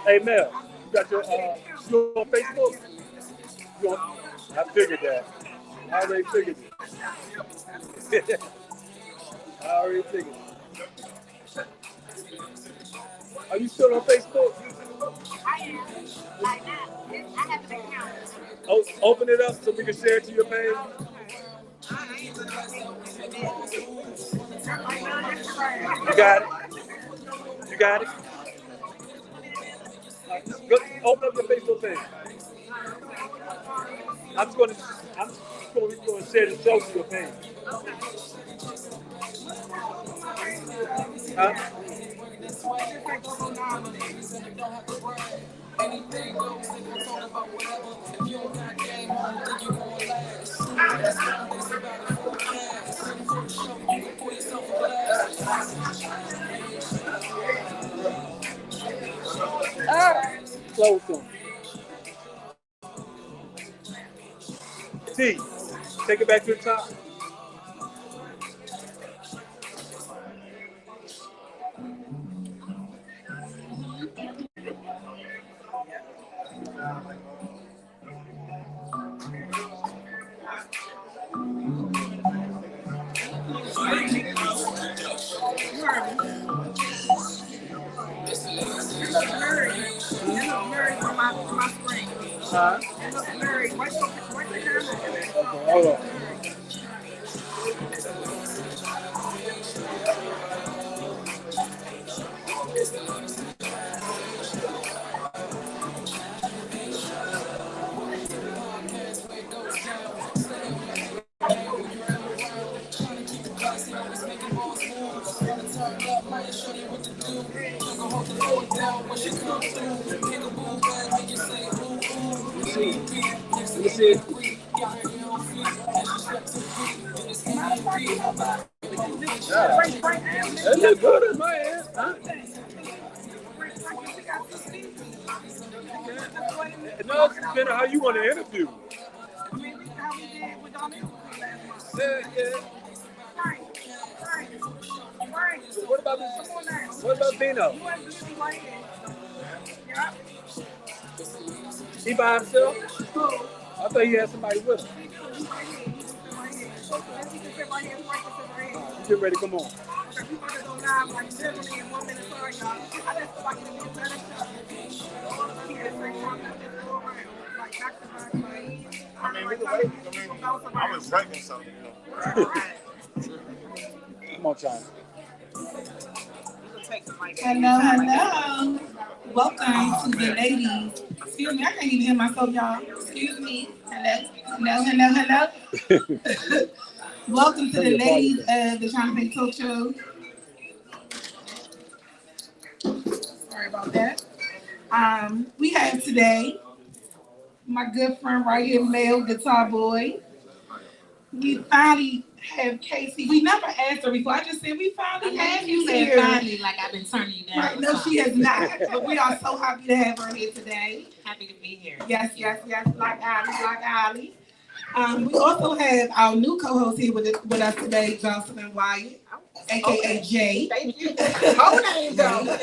Hey Mel, you got your you on Facebook? You on, I figured that. I already figured it. I already figured it. Are you still on Facebook? I am. Right now. I have an account. Oh, open it up so we can share it to your page. You got it. You got it. Go, open up your Facebook page. I'm just going to share the show to your page. Huh? Close them. T, take it back to the top. Huh? Okay, hold on. Let me see it. Yeah. That look good in my hand. Huh? No, it's depending on how you want to interview. Yeah. What about Vino? He by himself? I thought he had somebody with him. Get ready, come on. I mean, we can wait. I was drinking something. Come on, China. Hello. Welcome to the ladies. Excuse me, I can't even hear myself, y'all. Excuse me. Hello. Welcome to the ladies of the Chyna'Pink Show. Sorry about that. We have today my good friend right here, Mel Guitar Boy. We finally have Kacey. We never asked her before. I just said we finally have you here. Finally, like I've been turning you down. Right. No, she has not. But we are so happy to have her here today. Happy to be here. Yes. Like Ali. We also have our new co-host here with us today, Jocelyn Wyatt, aka Jay. Thank you. Whole name though.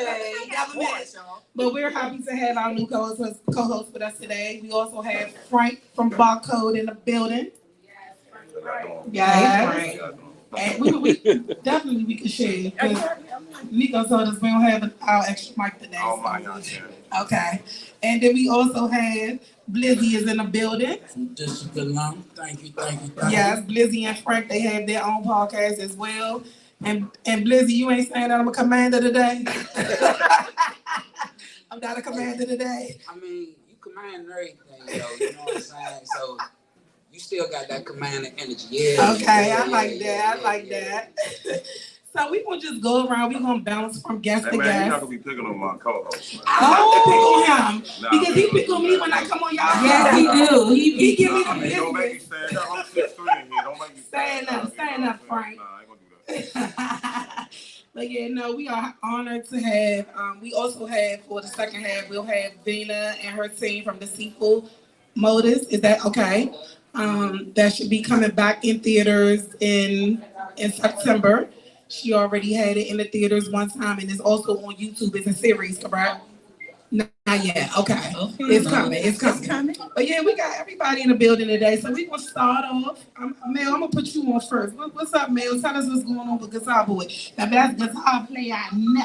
But we're happy to have our new co-host with us today. We also have Frank from Barcode in the building. Yes. And we definitely we can share because Nico told us we don't have our extra mic today. Oh my gosh. Okay. And then we also have Blizzy is in the building. Just a good long. Thank you. Yes, Blizzy and Frank, they have their own podcast as well. And Blizzy, you ain't saying that I'm a commander today? I'm not a commander today. I mean, you command everything, though. You know what I'm saying? So you still got that commanding energy. Yeah. Okay, I like that. So we gonna just go around. We gonna bounce from guest to Man, you're not guest. gonna be picking on my co-host. I love to pick on him because he pick on me when I come on y'all. Yes, he do. He give me the Don't make me business. stand up. I'm 6'3" in here. Don't make me Stand up, Frank. Nah, I ain't gonna do that. But yeah, no, we are honored to have. We also have for the second half, we'll have Vina and her team from the Seafood Motors. Is that okay? That should be coming back in theaters in September. She already had it in the theaters one time, and it's also on YouTube. It's a series, correct? No, Not yet. Okay. It's coming. It's coming. But yeah, we got everybody in the building today. So we're going to start off. Mel, I'm going to put you on first. What's up, Mel? Tell us what's going on with Guitar Boy. The best guitar player I know.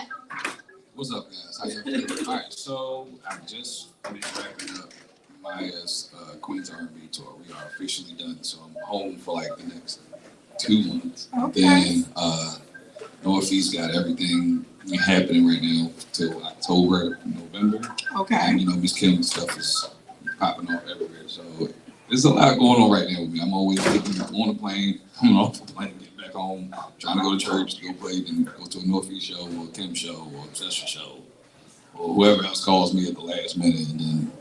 What's up, guys? How you doing? All right, so I just finished wrapping up Maya's Queen's R&B tour. We are officially done, so I'm home for like the next 2 months. Okay. Then Northeast got everything happening right now till October, November. Okay. And Miss Kim stuff is popping off everywhere. So there's a lot going on right now with me. I'm always on the plane, coming off the plane, getting back home, trying to go to church, go play, then go to a Northeast show or a Kim show or a Session show or whoever else calls me at the last minute, and then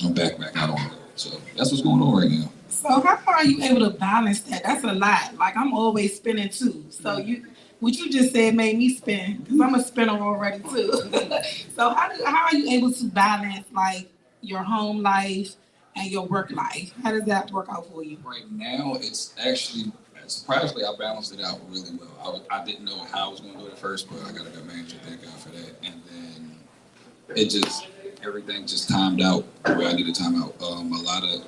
I'm back out on it. So that's what's going on right now. So how are you able to balance that? That's a lot. Like I'm always spinning too. So what you just said made me spin because I'm a spinner already too. So how are you able to balance like your home life and your work life? How does that work out for you? Right now, it's actually surprisingly I balanced it out really well. I didn't know how I was going to do it at first, but I got a good manager. Thank God for that. And then everything just timed out the way I needed to time out. A lot of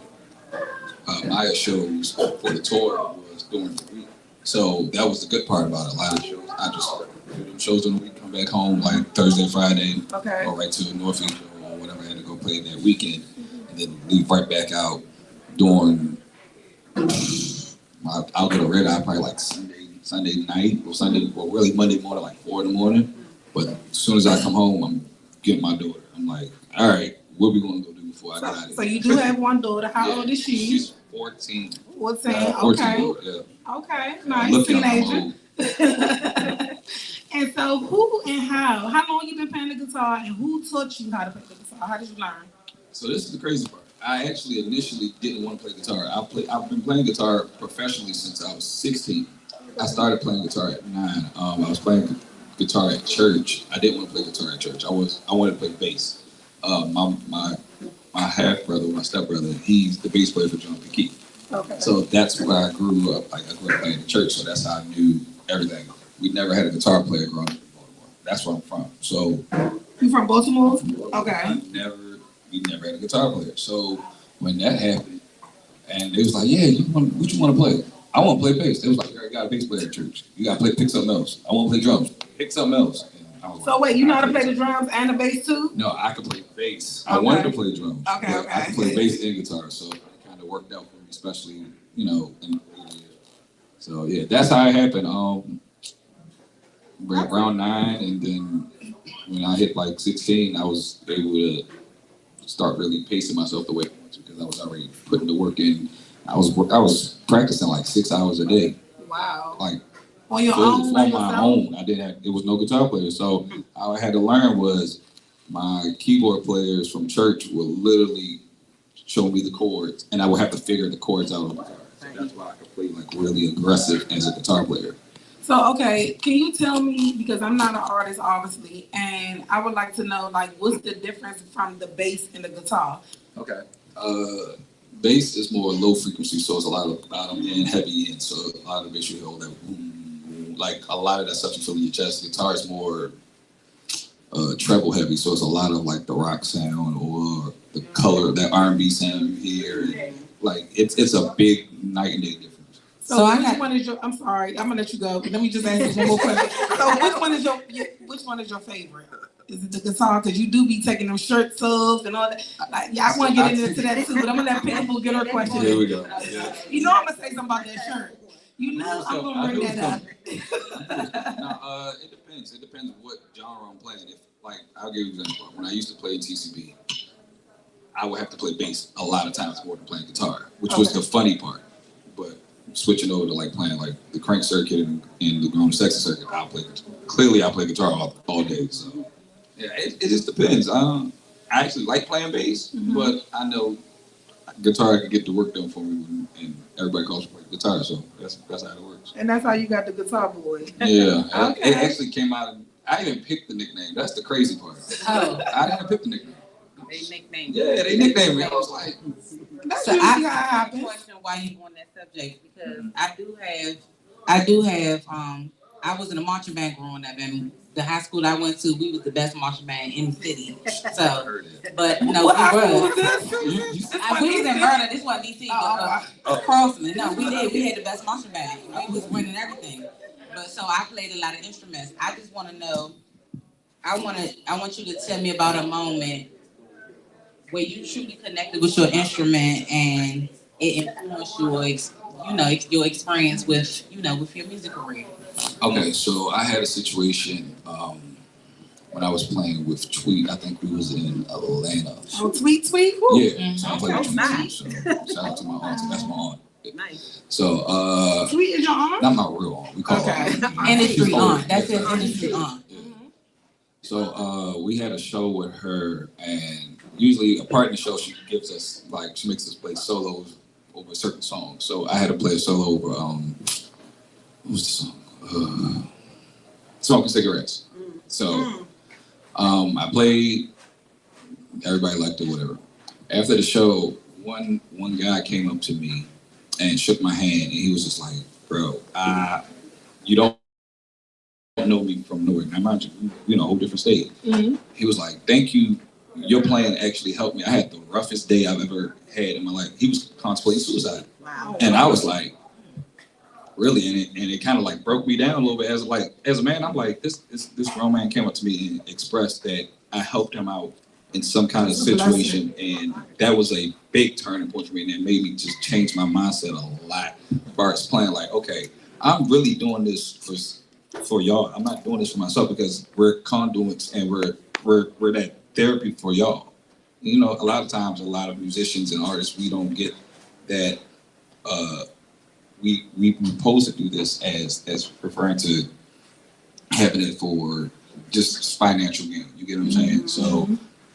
Maya shows for the tour was during the week. So that was the good part about it. A lot of shows, I just do them shows in the week, come back home like Thursday, Friday, okay, or right to the Northeast show or whatever I had to go play that weekend, and then leave right back out during. I'll go to Red Eye probably like Sunday night or really Monday morning, like 4 in the morning. But as soon as I come home, I'm getting my daughter. I'm like, all right, what are we going to go do before I get out of here? So you do have one daughter. How old is she? She's 14. 14, okay. Yeah. Okay, nice, teenager. And so how long you been playing the guitar and who taught you how to play the guitar? How did you learn? So this is the crazy part. I actually initially didn't want to play guitar. I've been playing guitar professionally since I was 16. I started playing guitar at 9. I was playing guitar at church. I didn't want to play guitar at church. I wanted to play bass. My half brother, my step brother, he's the bass player for Chyna'Pink Show. Okay. So that's where I grew up. I grew up playing in church, so that's how I knew everything. We never had a guitar player growing up in Baltimore. That's where I'm from. So you from Baltimore? Okay. We never had a guitar player. So when that happened, and they was like, "Yeah, what you want to play?" I want to play bass. They was like, "You already got a bass player at church. You got to pick something else." I want to play drums. Pick something else. So wait, you know how to play the drums and the bass too? No, I could play bass. Okay. I wanted to play drums. Okay. I could play bass and guitar, so it kind of worked out for me, especially in the early years. So yeah, that's how it happened. Around 9, and then when I hit like 16, I was able to start really pacing myself the way I wanted to because I was already putting the work in. I was practicing like 6 hours a day. Wow. Like on your own? On my own. It was no guitar player. So all I had to learn was my keyboard players from church would literally show me the chords, and I would have to figure the chords out on the guitar. So that's why I could play like really aggressive as a guitar player. So, okay, can you tell me, because I'm not an artist, obviously, and I would like to know, like, what's the difference from the bass and the guitar? Okay. Bass is more low frequency, so it's a lot of bottom and heavy end. So a lot of bass you hold that boom, like a lot of that stuff you feel in your chest. Guitar is more treble heavy, so it's a lot of like the rock sound or the color, that R&B sound you hear. And, like it's a big night and day difference. So which one is your? I'm sorry, I'm gonna let you go. Let me just ask you one more question. So which one is your favorite? Is it the guitar? Because you do be taking them shirts off and all that. Like, yeah, I want to get into that too, but I'm gonna let Pitbull get her question. Here we go. Yeah. You know I'm gonna say something about that shirt. You know I'm gonna bring that up. No, it depends. It depends what genre I'm playing. If like I'll give you an example. When I used to play in TCB, I would have to play bass a lot of times more than playing guitar, which was the funny part. But switching over to like playing like the crank circuit and the grown sexy circuit, I play guitar all day. So yeah, it just depends. I actually like playing bass, but I know guitar can get the work done for me, and everybody calls me guitar, so that's how it works. And that's how you got the Guitar Boy. Yeah, okay. It actually came out. I didn't pick the nickname. That's the crazy part. Oh, I didn't pick the nickname. they nicknamed. Yeah, they nicknamed me. I was like, that's So usually I how it have a happens. question while you on that subject because I do have I was in a marching band growing up, and the high school I went to, we was the best marching band in the city. So, but no, What we high school were. was this? We was in Vernon. This wasn't DC. Crossman. No, we did. We had the best marching band. We was winning everything. But so I played a lot of instruments. I just want to know. I want you to tell me about a moment where you truly connected with your instrument and it influenced your experience with with your music career. Okay, so I had a situation when I was playing with Tweet. I think we was in Atlanta. Oh, Tweet. Woo. Yeah, so I played with Tweet. So shout out to my aunt. That's my aunt. Nice. So Tweet is your aunt? not my real aunt. We call her Industry she's aunt. That's his industry aunt. Yeah. So we had a show with her, and usually a part in the show she gives us she makes us play solos over a certain song. So I had to play a solo over what was the song? Smoking Cigarettes. So I played, everybody liked it, whatever. After the show, one guy came up to me and shook my hand, and he was just like, bro, you don't know me from nowhere. Now, mind you, a whole different state. Mm-hmm. He was like, thank you. Your playing actually helped me. I had the roughest day I've ever had in my life. He was contemplating suicide. Wow. And I was like, really? And it kind of like broke me down a little bit. As a man, I'm like, this grown man came up to me and expressed that I helped him out in some kind of situation. And that was a big turning point for me. And it made me just change my mindset a lot as far as playing like, okay, I'm really doing this for y'all. I'm not doing this for myself because we're conduits and we're that therapy for y'all. A lot of times, a lot of musicians and artists, we don't get that. We supposed to do this as referring to having it for just financial gain. You get what I'm saying? So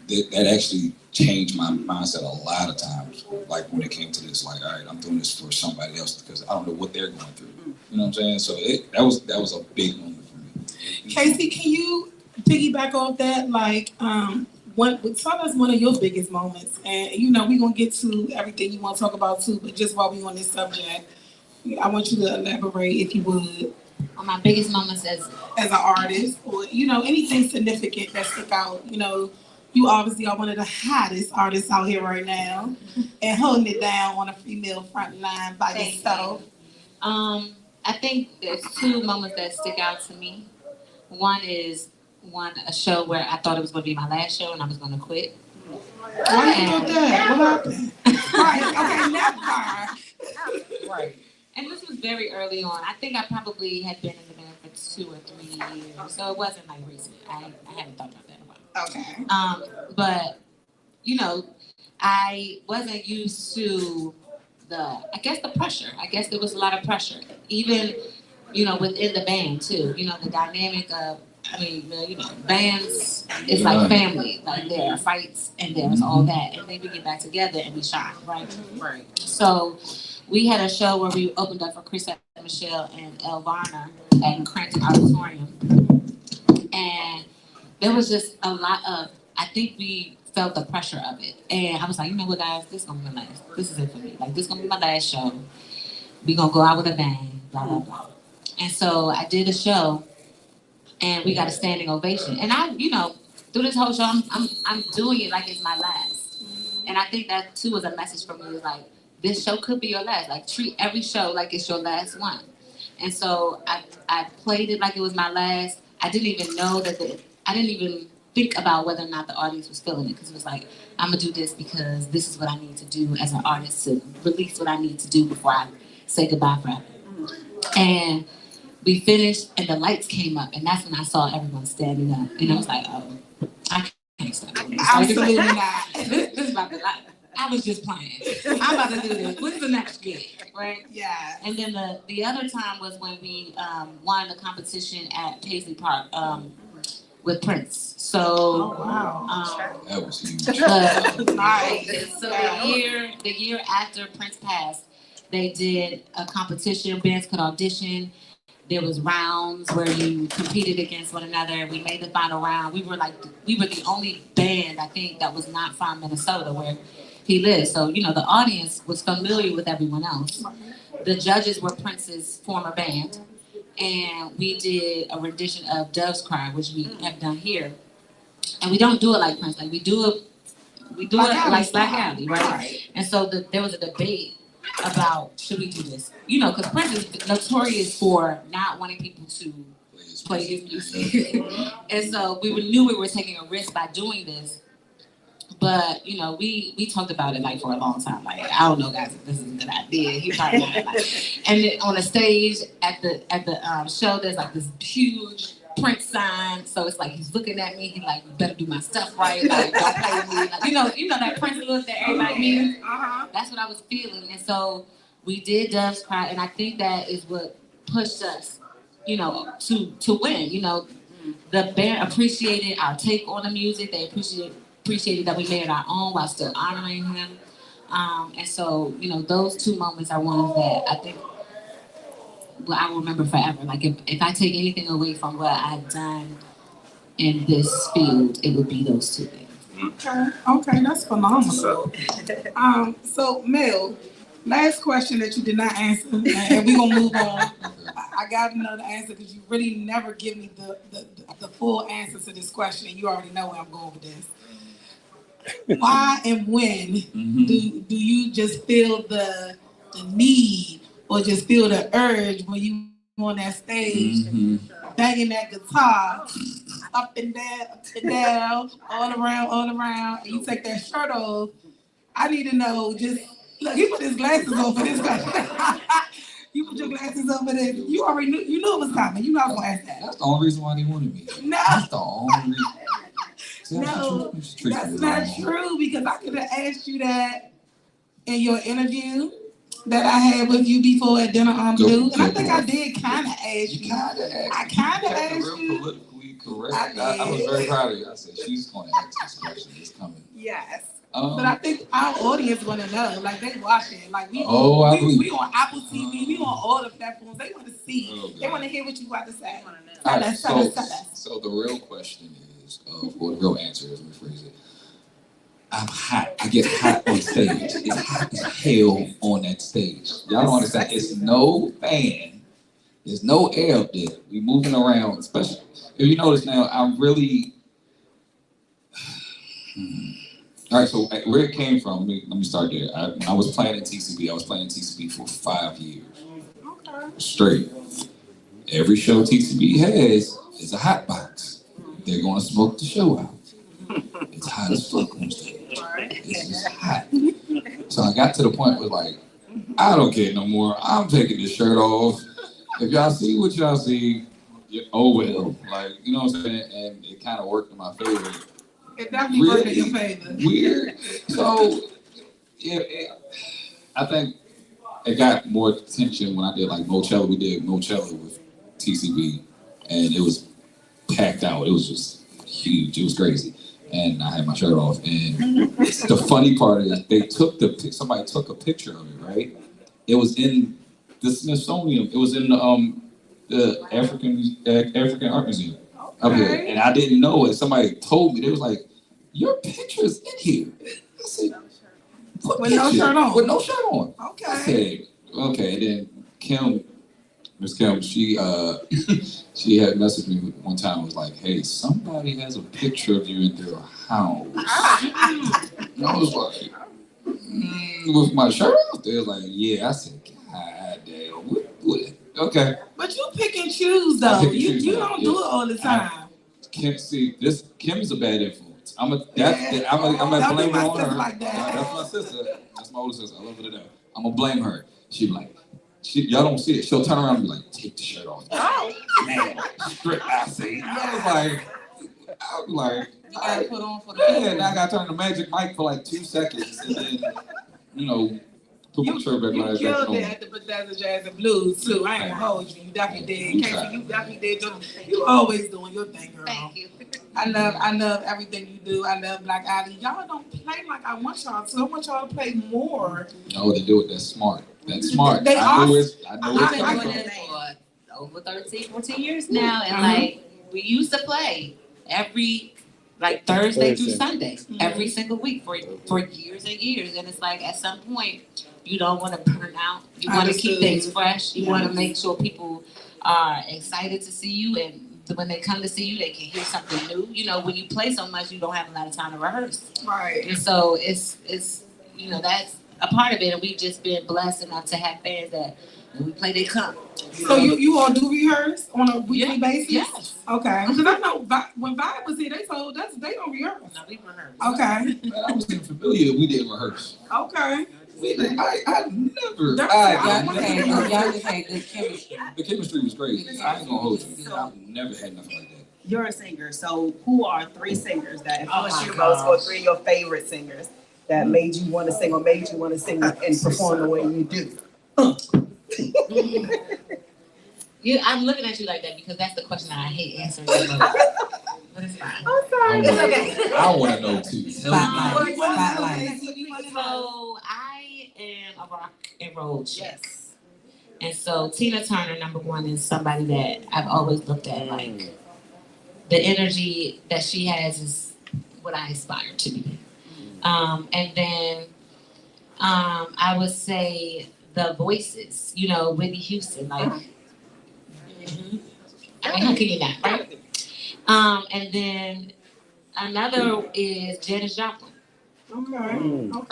that actually changed my mindset a lot of times. Like when it came to this, like, all right, I'm doing this for somebody else because I don't know what they're going through. You know what I'm saying? So that was a big moment for me. Kacey, can you piggyback off that? Like, tell us one of your biggest moments. And we're gonna get to everything you want to talk about too, but just while we're on this subject, I want you to elaborate, if you would, On my biggest moments as an artist, or anything significant that stuck out. You obviously are one of the hottest artists out here right now, and holding it down on a female front line by yourself. I think there's two moments that stick out to me. One is a show where I thought it was going to be my last show and I was going to quit. Why you thought that? What happened? Right. Okay. Never. Right. And this was very early on. I think I probably had been in the band for 2 or 3 years, so it wasn't like recent. I hadn't thought about that in a while. Okay. But I wasn't used to the pressure. I guess there was a lot of pressure, even within the band too. The dynamic of, bands is like family. Like there are fights and there's all that, and then we get back together and we shine, right? Right. So we had a show where we opened up for Chris and Michelle and Elvana at Cranton Auditorium, and there was just a lot of, I think we felt the pressure of it, and I was like, you know what, guys, this is gonna be my last. This is it for me. Like, this is gonna be my last show. We gonna go out with a bang, blah blah blah. And so I did a show, and we got a standing ovation. And I, through this whole show, I'm doing it like it's my last. And I think that too is a message for me. Is like, this show could be your last. Like, treat every show like it's your last one. And so I played it like it was my last. I didn't even know I didn't even think about whether or not the audience was feeling it, because it was like, I'm gonna do this because this is what I need to do as an artist to release what I need to do before I say goodbye forever. And we finished, and the lights came up, and that's when I saw everyone standing up, and I was like, oh, I can't stop doing this. Absolutely not. This is about the life. I was just playing. I'm about to do this. What's the next gig, right? Yeah. And then the other time was when we won the competition at Paisley Park with Prince. So, oh, wow. That was huge. Nice. So the year after Prince passed, they did a competition. Bands could audition. There was rounds where you competed against one another. We made the final round. We were the only band, I think, that was not from Minnesota, where he lives. So, the audience was familiar with everyone else. The judges were Prince's former band. and we did a rendition of Dove's Cry, which we have done here. And we don't do it like Prince, like we do it like Black Alley, right? And so there was a debate about should we do this? You know, because Prince is notorious for not wanting people to play his music. And so we knew we were taking a risk by doing this. But, you know, we talked about it like for a long time. Like, I don't know, guys, if this is a good idea. He probably not. Like, and then on the stage at the show, there's like this huge Prince sign. So it's like he's looking at me. He's like, you better do my stuff right. Like, don't play with me. Like, you know that Prince look that everybody means. That's what I was feeling. And so we did Dove's Cry, and I think that is what pushed us, you know, to win. You know, the band appreciated our take on the music. They appreciated that we made it our own while still honoring him. And so, you know, those two moments are ones that I think I will remember forever. Like, if I take anything away from what I've done in this field, it would be those two things. Okay, that's phenomenal. So Mel, last question that you did not answer, and we're gonna move on. I got to know the answer because you really never give me the full answer to this question, and you already know where I'm going with this. Why and when do you just feel the need or just feel the urge when you on that stage banging that guitar up and down, all around, and you take that shirt off? I need to know, just look, he put his glasses on for this guy. You put your glasses on for this. You already knew, you knew it was coming. You know I was gonna ask that. That's the only reason why they wanted me. No. That's the only reason. No, that's not true, because I could have asked you that in your interview that I had with you before at Dinner on Blue, and I think I did kind of ask you. I kind of asked you. Politically correct. I was very proud of you. I said she's going to ask this question. It's coming. Yes. But I think our audience want to know, like they watching, like we on Apple TV, we on all the platforms. They want to see, they want to hear what you got to say. All right, so the real question is, or the real answer is, let me phrase it. I'm hot. I get hot on stage. It's hot as hell on that stage. Y'all don't understand. It's no fan. There's no air up there. We moving around, especially if you notice now. I'm really. All right, so where it came from, let me start there. I was playing in TCB. I was playing in TCB for 5 years. Straight. Every show TCB has is a hot box. They're going to smoke the show out. It's hot as fuck on stage. It's just hot. So I got to the point where, like, I don't care no more. I'm taking this shirt off. If y'all see what y'all see, oh well. Like, you know what I'm saying? And it kind of worked in my favor. It definitely worked in your favor. Weird. So, yeah, I think it got more attention when I did like Mochella. We did Mochella with TCB, and it was packed out. It was just huge. It was crazy. And I had my shirt off. And the funny part is somebody took a picture of it, right? It was in the Smithsonian. It was in the African Art Museum up here. And I didn't know it. Somebody told me. They was like, your picture's in here. I said, with no shirt on. With no shirt on. Okay. I said, okay. And then Miss Kim, she had messaged me one time. Was like, hey, somebody has a picture of you in their house. And I was like, with my shirt off. They was like, yeah. I said, God damn. What? Okay. But you pick and choose though. You don't do it all the time. Kim's a bad influence. I'm gonna blame her on her. Like that. That's my sister. That's my older sister. I love her to death. I'm gonna blame her. She be like, y'all don't see it. She'll turn around and be like, take the shirt off. Oh man, strip. I see. I was like, you gotta put on for the and I gotta turn the Magic Mike for like 2 seconds, and then put my shirt back like that. You killed it at the Bethesda Jazz and Blues too. I ain't gonna hold you. You definitely did. Kacey, you definitely did. You always doing your thing, girl. Thank you. I love everything you do. I love Black Alley. Y'all don't play like I want y'all to. I want y'all to play more. No, they do it. That's smart. That's smart. They I know I've been doing it for over 13, 14 years now, and like we used to play every Thursday through Sunday, every single week for years and years. And it's like at some point You don't want to burn out. You want to keep things fresh. You want to make sure people are excited to see you, and when they come to see you, they can hear something new. You know, when you play so much, you don't have a lot of time to rehearse. Right. And so it's you know, that's a part of it, and we've just been blessed enough to have fans that when we play, they come. So you all do rehearse on a weekly basis? Yes. Okay. Because I know when Vibe was here, they told us they don't rehearse. No, we rehearse. Okay. I was even familiar that we didn't rehearse. Okay. I never. Y'all just had good chemistry. The chemistry was great. I ain't gonna hold you. I've never had nothing like that. You're a singer, so who are 3 singers that influenced you gosh. most, or 3 of your favorite singers that made you want to sing or made you want to sing and perform the way you do? I'm looking at you like that because that's the question I hate answering. But it's fine. I'm sorry. It's okay. I want to know too. Spotlight. So I am a rock and roll chick. Yes. And so Tina Turner, number one, is somebody that I've always looked at like the energy that she has is what I aspire to be. And then I would say the voices, you know, Whitney Houston, like, I mean, how can you not, right? And then another is Janis Joplin. Okay.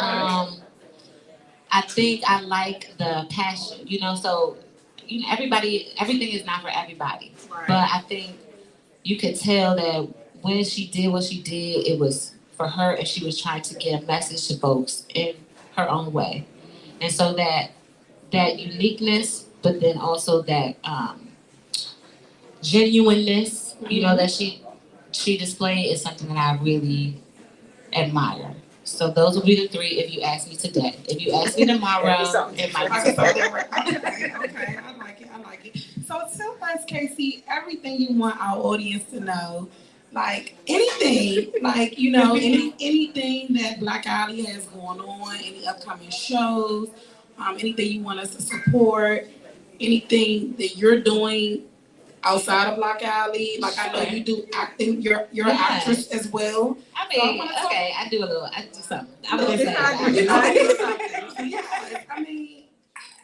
I think I like the passion, you know, so, you know, everything is not for everybody. Right. But I think you could tell that when she did what she did, it was for her and she was trying to get a message to folks in her own way. And so that uniqueness, but then also that genuineness, you know, that she displayed is something that I really admire. So those will be the 3 if you ask me today. If you ask me tomorrow, it might be different. Okay, I like it. So tell us, Kacey, everything you want our audience to know, like anything, like, you know, anything that Black Alley has going on, any upcoming shows, anything you want us to support, anything that you're doing outside of Black Alley. Like I know you do acting, you're an actress as well. I mean, okay, I do something. I'm gonna say I mean,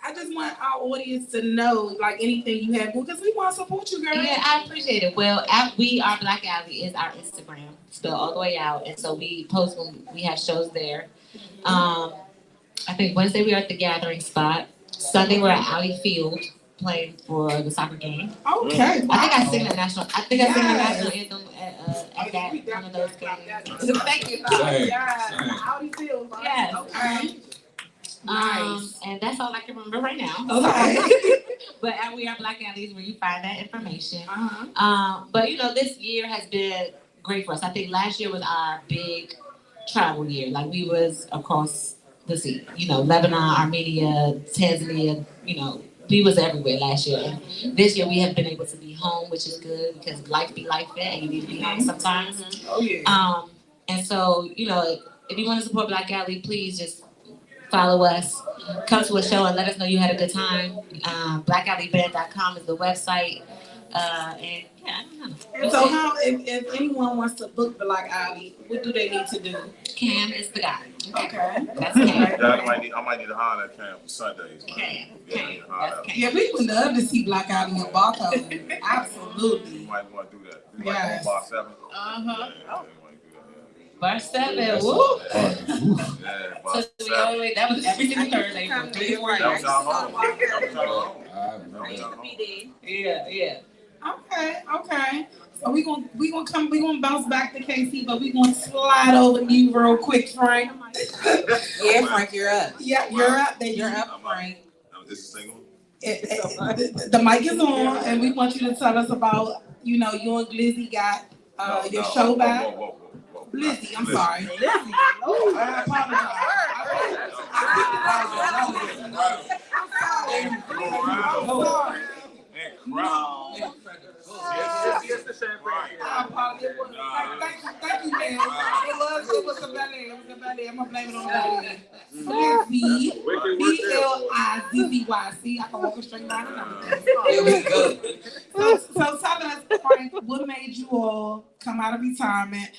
I just want our audience to know, like, anything you have, because we want to support you, girl. Yeah, I appreciate it. Well, We Are Black Alley is our Instagram, spelled all the way out, and so we post when we have shows there. I think Wednesday we are at the Gathering Spot. Sunday we're at Alley Field playing for the soccer game. Okay. I think I sing the national anthem at that one of those games. Thank you. Alley Field. Yes. Okay. Nice. And that's all I can remember right now. Okay. But We Are Black Alley is where you find that information. But you know, this year has been great for us. I think last year was our big travel year. Like we was across the sea. You know, Lebanon, Armenia, Tanzania. You know, we was everywhere last year. And this year we have been able to be home, which is good because life be like that. And you need to be home sometimes. Oh yeah. And so you know, if you want to support Black Alley, please just follow us, come to a show and let us know you had a good time. BlackAlleyBand.com is the website. And yeah, I don't know. And so how, if anyone wants to book Black Alley, what do they need to do? Cam is the guy. Okay. That's Cam. I might need to holler at Cam for Sundays. Cam. That's Cam. Yeah, we would love to see Black Alley in Barcode. Absolutely. You might want to do that. You Yes. might go Bar 7. Bar 7, woo! Yeah, Bar So 7. that was every single Thursday for 3 or 4 That was years. our home. That was our home. Yeah. Okay. So we gonna bounce back to Kacey, but we gonna slide over to you real quick, Frank. Yeah, Frank, you're up. Yeah, you're up there. You're up, Frank. This is single. The mic is on, and we want you to tell us about, you know, you and Blizzy got your show back. Whoa. Blizzy, I'm sorry. I apologize. Thank you, man. It was a ballet. I'm gonna blame it on the ballet. Blizzy, see, I can walk a straight line and everything. There we go. So tell us, Frank, what made you all come out of retirement?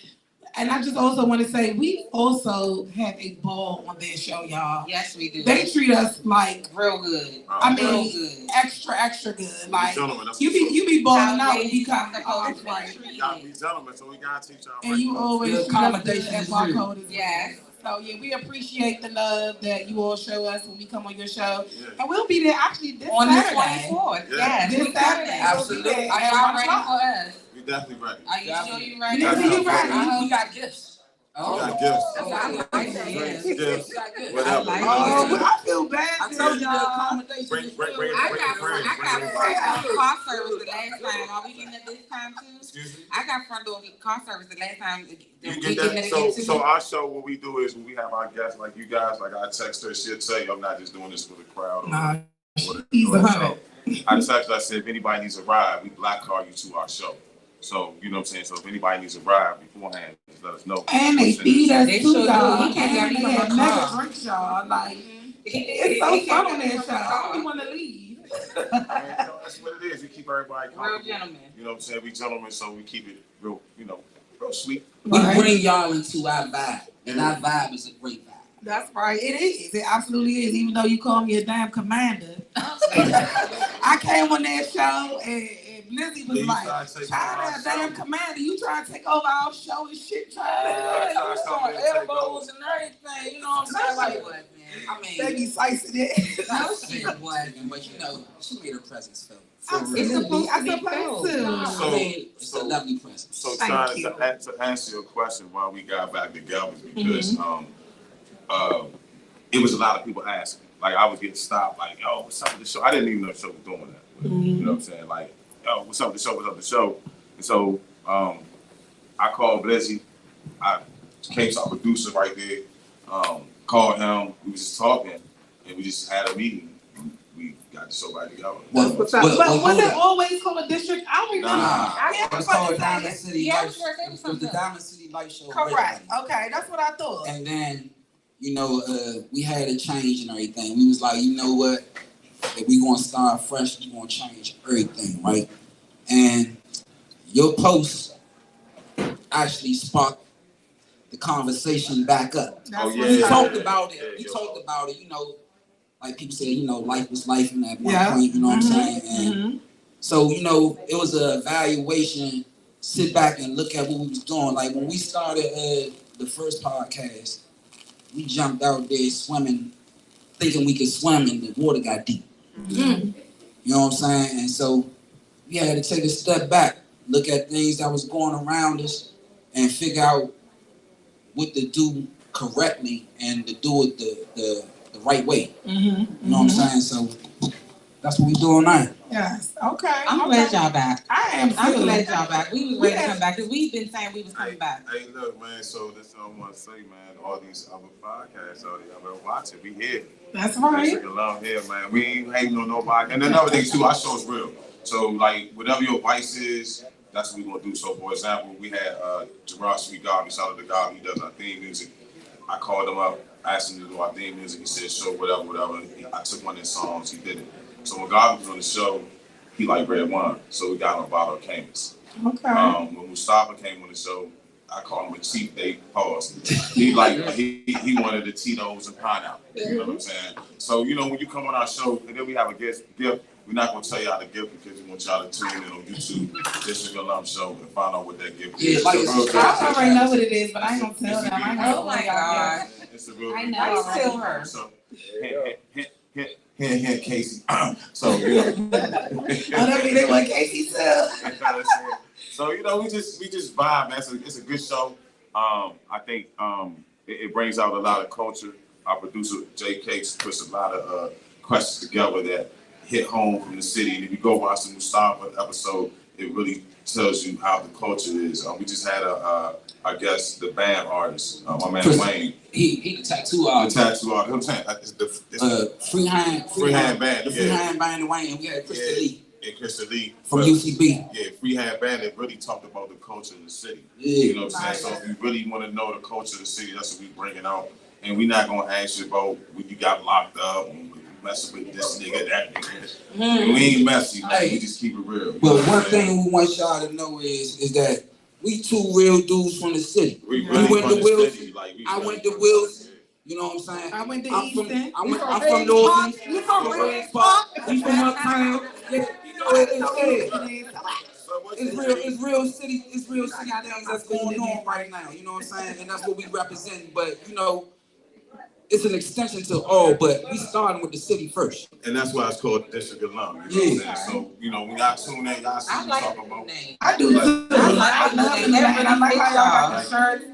And I just also want to say, we also have a ball on their show, y'all. Yes, we do. They treat us like real good. I Real mean, good. extra good. Like Gentlemen, that's you be balling out when you come off right. We gotta be gentlemen, so we gotta teach y'all. And you always the treat us good accommodation at is Barcode real. as Yes. well. So yeah, we appreciate the love that you all show us when we come on your show. Yeah. And we'll be there actually this On the Saturday. 24th. Yeah. Yes. This we Saturday. coming. Absolutely. Are y'all ready for us? We definitely ready. Are you sure you ready? Yes, you ready? We got gifts. We got gifts. Oh, I like that. Drinks, Yes. gifts, We got gifts. whatever. I like you know. Oh, but I feel bad. I told you the accommodation. Bring is your real. friends. I Bring got car service the last time. Are we getting it this time too? Excuse me? I got front door car service the last time. You get that? So our show, what we do is when we have our guests like you guys, like I text her, she'll tell you I'm not just doing this for the crowd. Nah, Or he's or 100. I text her, I said, if anybody needs a ride, we black card you to our show. So, you know what I'm saying? So if anybody needs a ride beforehand, just let us know. And they feed us They too, sure do. y'all. He can't And get they me have from a mega car. drinks, y'all. Like, it's so fun on their show. I don't want to leave. That's what it is. We keep everybody Real comfortable. gentlemen. You know what I'm saying? We gentlemen, so we keep it real, real sweet. We Right. bring y'all into our vibe, and our vibe is a great vibe. That's right. It is. It absolutely is. Even though you call me a damn commander. I came on that show and Blizzy was like, China, a damn commander, you trying to take over our show and shit, Yeah, China. I was throwing elbows and everything, you know what I'm saying? Like, I They mean, be slicing it. no shit wasn't, but you know, she made her presence felt. For real. It's supposed to be to. I mean, it's a lovely presence. So Thank trying you. to answer your question why we got back together because it was a lot of people asking. Like I was getting stopped, like, yo, what's up with the show? I didn't even know the show was doing that. You know what I'm saying? Like, yo, what's up with the show? What's up with the show? And so I called Blizzy. Kacey, our producer right there, called him. We was just talking and we just had a meeting. We got the show right together. Well, But was it always called a district? I don't remember. Nah. It was called Diamond City Yeah, Life. sure, It was the Diamond City Life Show. Correct. originally. Okay, that's what I thought. And then, you know, we had a change and everything. We was like, you know what? If we gonna start fresh, we gonna change everything, right? And your post actually sparked the conversation back up. That's Oh, what yeah, We yeah, talked yeah. about it. Yeah, We yeah. talked about it, you know, like people say, you know, life was life in that one Yeah. point, you know what I'm saying? And Mhm. so, you know, it was an evaluation, sit back and look at what we was doing. Like when we started the first podcast, we jumped out there swimming, thinking we could swim and the water got deep. Mhm. You know what I'm saying? And so we had to take a step back, look at things that was going around us and figure out what to do correctly and to do it the right way. Mhm. You know what I'm saying? So that's what we doing now. Yes. Okay. I'm okay. glad y'all back. I am too. I'm glad y'all back. We was ready to come back because we've been saying we was coming back. Hey, look, man. So this I want to say, man. All these other podcasts out there, I've been watching. We here. That's It's right. like a love here, man. We ain't hating on nobody. And another thing too, our show's real. So like, whatever your vice is, that's what we gonna do. So for example, we had Gerard Sweet Garvey, shout out to Garvey, he does our theme music. I called him up, asked him to do our theme music. He said, sure, whatever. I took one of his songs, he did it. So when Garvey was on the show, he liked red wine, so we got him a bottle of Camus. Okay. When Mustafa came on the show, I called him a cheap date. Pause. He wanted the Tito's and pineapple. You know what I'm saying? So you know when you come on our show, and then we have a gift. We're not gonna tell y'all the gift because we want y'all to tune in on YouTube, District Alum Show, and find out what that gift is. Yeah, like It's a real I already gift. know what it is, but I ain't gonna tell them. I know. Oh my God. It's a real I gift. know. I tell her. So, hint, Kacey. So you know. Oh, that mean they want Kacey too. So you know, we just vibe, man. It's a good show. I think it brings out a lot of culture. Our producer Jay Cakes puts a lot of questions together that hit home from the city. And if you go watch the Mustafa episode, it really tells you how the culture is. We just had I guess the band artist, my man Chris, Wayne. He the tattoo The artist. tattoo artist. It's Freehand Band. The Freehand Band Wayne. And we had Krista Lee and Krista Lee from UCB. Yeah, Freehand Band. It really talked about the culture of the city. Yeah. You know what I'm saying? So if you really want to know the culture of the city, that's what we bringing out. And we're not gonna ask you about when you got locked up and messing with this nigga, that nigga. We ain't messy, man. We just keep it real. But one thing we want y'all to know is that we two real dudes from the city. We really went from to the Wills. city, like we I really went to from the Wills. city. You know what I'm saying? I went to I'm Easton. I'm from North East. You from Red Park. Park? We from uptown. Yeah, you know it's real city. It's real city things that's going on right now. You know what I'm saying? And that's what we represent. But you know, it's an extension to all. But we starting with the city first. And that's why it's called District Alum. You know what I'm saying? So, you know, when y'all tune in, y'all see what we talking about. I do too. I love it. And I like how y'all got the shirts.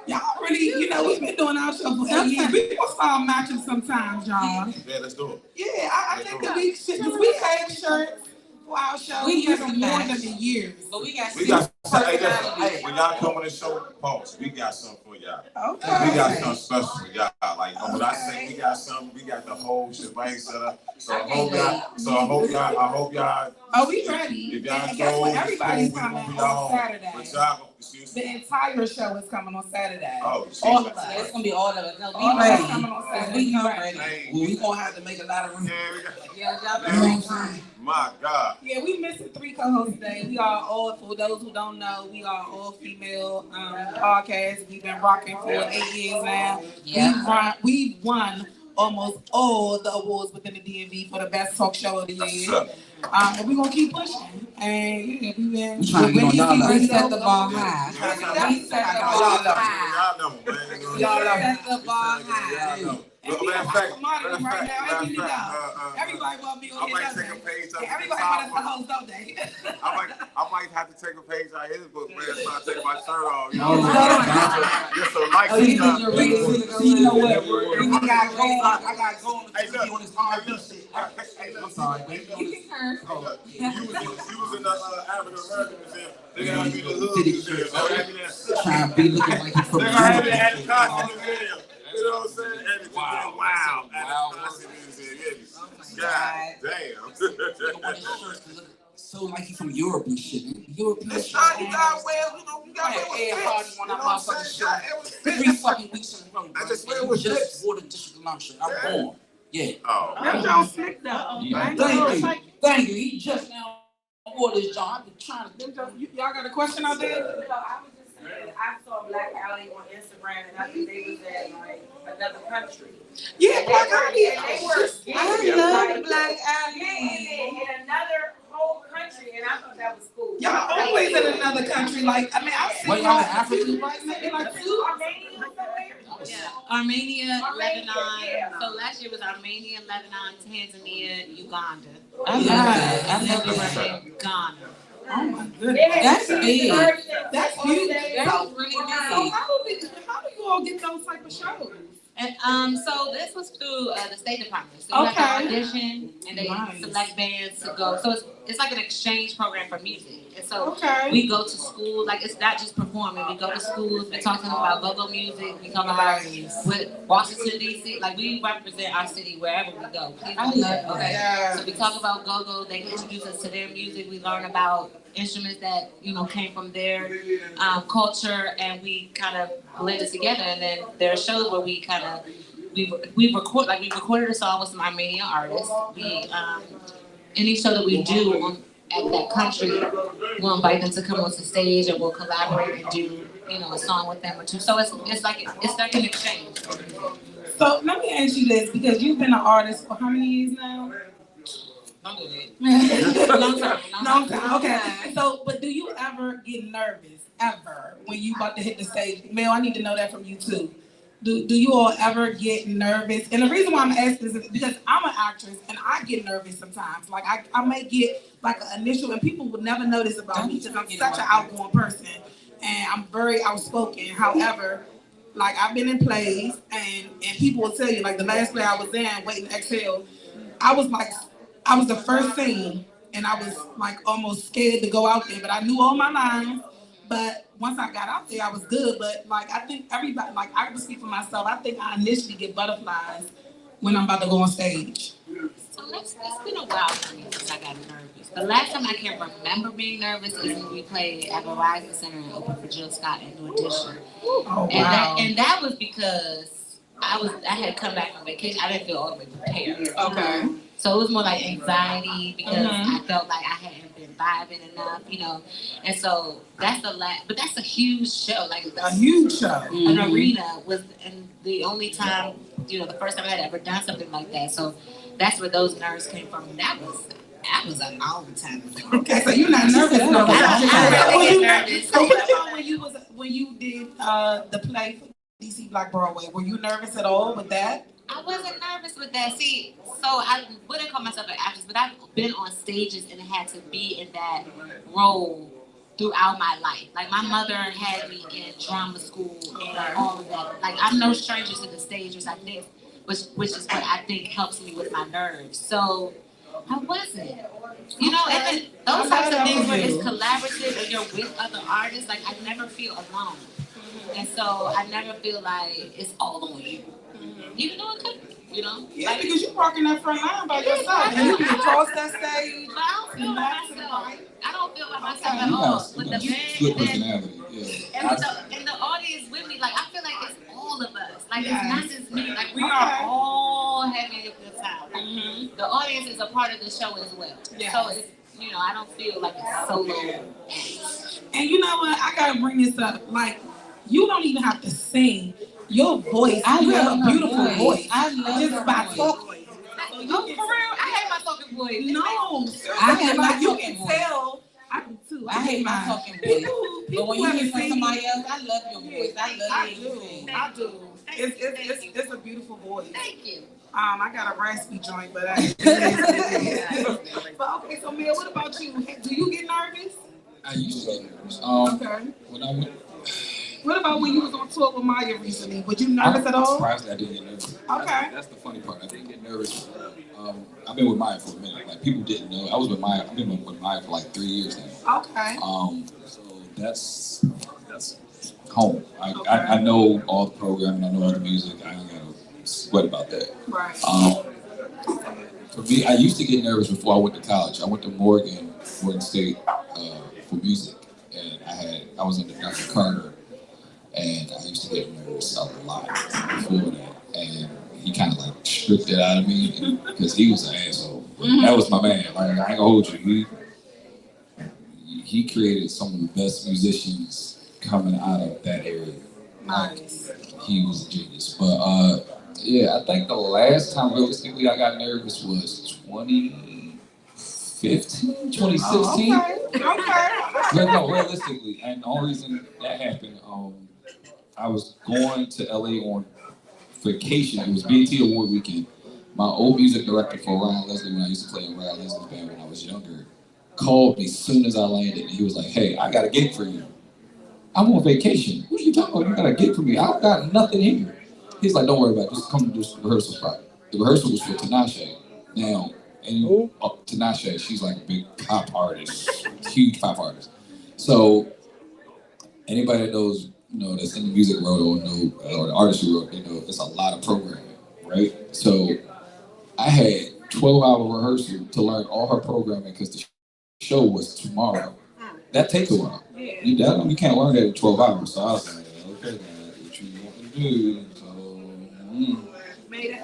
Y'all really, you know, we've been doing our show for 8 years. We gonna start matching sometimes, y'all. Yeah, let's do it. Yeah, I think that we should, because we had shirts for our show. We have more than a year. But we got Hey, listen, when y'all come on the show, pause. We got something for y'all. Okay. We got something special for y'all. Like when I say we got something, we got the whole shebang set up. So I hope y'all. Oh, we ready. If y'all And guess what? Everybody's coming be on Saturday. But y'all, excuse The me. entire show is coming on Saturday. Oh, all of Jesus. us. It's gonna be all of us. No, All of we us ready. coming on Saturday. We We ready. ready. Well, we gonna have to make a lot of room. Yeah, we got. Yeah, y'all Yeah, ready. saying? My God. Yeah, we missing 3 co-hosts today. We are all, for those who don't know, we are all female podcasts. We've been rocking for 8 years now. Yeah. We've won almost all the awards within the DMV for the best talk show of the year. And we're gonna keep pushing. And yeah, we've been. We trying to get on y'all level. We set the bar high. We set the bar Y'all high. know, man. Y'all set the bar high. Y'all know. And we got commodities right now. Every go. Everybody want to be on I here. might take a page out of Everybody the want us to host, don't they? I might have to take a page out of his book, man. Start taking my shirt off. You Oh, know, just so like you stuff. know what? I got going Hey, look. on this R&B shit. I'm sorry. You was in the African American Museum. They gotta be the hood museum. Trying to be looking like you from They gotta have it Europe. at the costume museum. You know what I'm saying? And it's wow. At the costume museum. God damn. So like you from Europe and shit, man. European It's shit. not, you gotta wear, you gotta Hey, wear Ed Hardy on that motherfucking show. It was 3 fucking weeks in a row. I just bro. wear it with You just fits. wore the District Alum shirt. I'm born. Yeah. Oh. That Joe sick though. Thank you. He just now wore this job. I've been trying to. Y'all got a question out there? No, I was just saying, I saw Black Alley on Instagram, and I think they was at like another country. Yeah, Black Alley. And they were I love Black in another whole country, and I thought that was cool. Y'all always in another country. Like, I mean, I've seen Wait, y'all y'all in Africa? Like, maybe like 2. Armenia somewhere? Yeah, Armenia, Armenia, Lebanon. yeah. So last year was Armenia, Lebanon, Tanzania, Uganda. I love that. I And then love we that. were in Ghana. Oh my goodness. That's big. That's huge. That's really So big. how do you all get those type of shows? And so this was through the State Department. So you have to Okay. audition, and they Nice. select bands to go. So it's like an exchange program for music. And so Okay. we go to school, like it's not just performing. We go to schools. We talk to them about go-go music. We talk about with Washington D.C. Like we represent our city wherever we go. Please I believe love it, okay. that. So we talk about go-go. They introduce us to their music. We learn about instruments that came from their culture, and we kind of blend it together. And then there are shows where we kind of we recorded a song with some Armenian artists. We any show that we do at that country, we'll invite them to come onto stage, and we'll collaborate and do a song with them or two. So it's like an exchange. So let me ask you this, because you've been an artist for how many years now? Long time. Long time. Okay. So, but do you ever get nervous when you about to hit the stage? Mel, I need to know that from you too. Do you all ever get nervous? And the reason why I'm asking is because I'm an actress and I get nervous sometimes. Like I may get like an initial, and people would never know this about me because I'm such an outgoing person and I'm very outspoken. However, like I've been in plays and people will tell you, like the last play I was in, Wait and Exhale, I was the first scene and I was like almost scared to go out there, but I knew all my lines. But once I got out there, I was good. But like I think everybody, like I can speak for myself, I think I initially get butterflies when I'm about to go on stage. So it's been a while for me since I got nervous. The last time I can remember being nervous is when we played at Verizon Center and opened for Jill Scott at New Edition. Oh wow. And that was because I had come back from vacation. I didn't feel all the way prepared. Okay. So it was more like anxiety because I felt like I hadn't been wasn't vibing enough, you know. And so that's but that's a huge show, like A huge show. An arena was, and the only time, you know, the first time I had ever done something like that. So that's where those nerves came from. And that was a long time ago. Okay, so you're not nervous no more. I really get nervous. So what about when you did the play for DC Black Broadway? Were you nervous at all with that? I wasn't nervous with that. See, so I wouldn't call myself an actress, but I've been on stages and had to be in that role throughout my life. Like my mother had me in drama school and all of that. Like I'm no stranger to the stage, which I think, which is what I think helps me with my nerves. So I wasn't. You know, and then those types of things where it's collaborative and you're with other artists, like I never feel alone. And so I never feel like it's all on you. Even though it could be, you know? Yeah, like, because you're walking that front line by yourself. And you can cross that stage. But I don't feel by myself. I don't feel by myself at You all. got With the split band personality. Yeah. and the audience with me, like I feel like it's all of us. Like it's not just me. Like we are all having a good time. Like, the audience is a part of the show as well. So it's, you know, I don't feel like it's solo. And you know what? I gotta bring this up. Like, you don't even have to sing. Your voice, you have a beautiful voice. I love just by talking. Oh, for real? I hate my talking voice. No, I hate my you talking can voice. tell. I do too. I hate my talking voice. But when you hear from somebody else, I love your voice. I love you. I do. It's a beautiful voice. Thank you. I got a raspy joint, but but okay, so Mia, what about you? Do you get nervous? I used to get nervous. Okay. When I went, What about when you was on tour with Maya recently? Was you nervous at all? surprised I didn't get nervous. Okay. That's the funny part. I didn't get nervous. I've been with Maya for a minute. Like people didn't know. I was with Maya. I've been with Maya for like 3 years now. Okay. So that's home. I know all the programming. I know all the music. I ain't gotta sweat about that. Right. For me, I used to get nervous before I went to college. I went to Morgan State for music, and I was under Dr. Carter, and I used to get nervous a lot before that, and he kind of like stripped it out of me because he was an asshole. That was my man. Like I ain't gonna hold you. He created some of the best musicians coming out of that area. Nice. He was a genius. But yeah, I think the last time realistically I got nervous was 2015, 2016. Okay. No, realistically. And the only reason that happened, I was going to LA on vacation. It was BET Award weekend. My old music director for Ryan Leslie, when I used to play in Ryan Leslie's band when I was younger, called me as soon as I landed, and he was like, "Hey, I got a gig for you." I'm on vacation. What are you talking about? You got a gig for me? I've got nothing here. He's like, "Don't worry about it. Just come to this rehearsal spot." The rehearsal was for Tinashe. Now, and Tinashe, she's like a big pop artist, huge pop artist. So anybody that knows, that's in the music world or the artistry world, it's a lot of programming, right? So I had 12-hour rehearsal to learn all her programming because the show was tomorrow. That takes a while. You can't learn that in 12 hours. So I was like, okay, what you want to do? So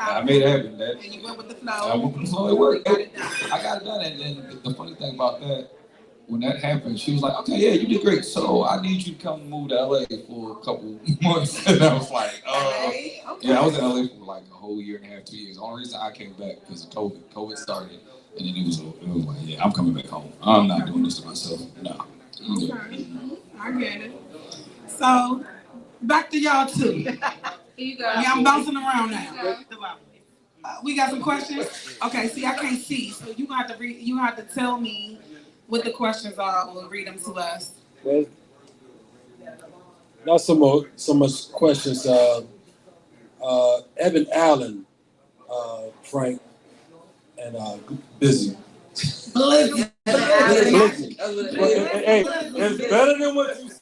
I made it happen. And you went with the flow. I went with the flow. It worked. I got it done. And then the funny thing about that, when that happened, she was like, "Okay, yeah, you did great. So I need you to come move to LA for a couple months." And I was like, yeah, I was in LA for like a whole year and a half, 2 years. The only reason I came back because of COVID. COVID started, and then it was like, yeah, I'm coming back home. I'm not doing this to myself. No. Okay. I get it. So back to y'all two. Yeah, I'm bouncing around now. We got some questions. Okay, see, I can't see, so you have to read. You have to tell me what the questions are, or read them to us. Well, not so much questions. Evan Allen, Frank, and Blizzy. Blizzy. Hey, it's better than what you said.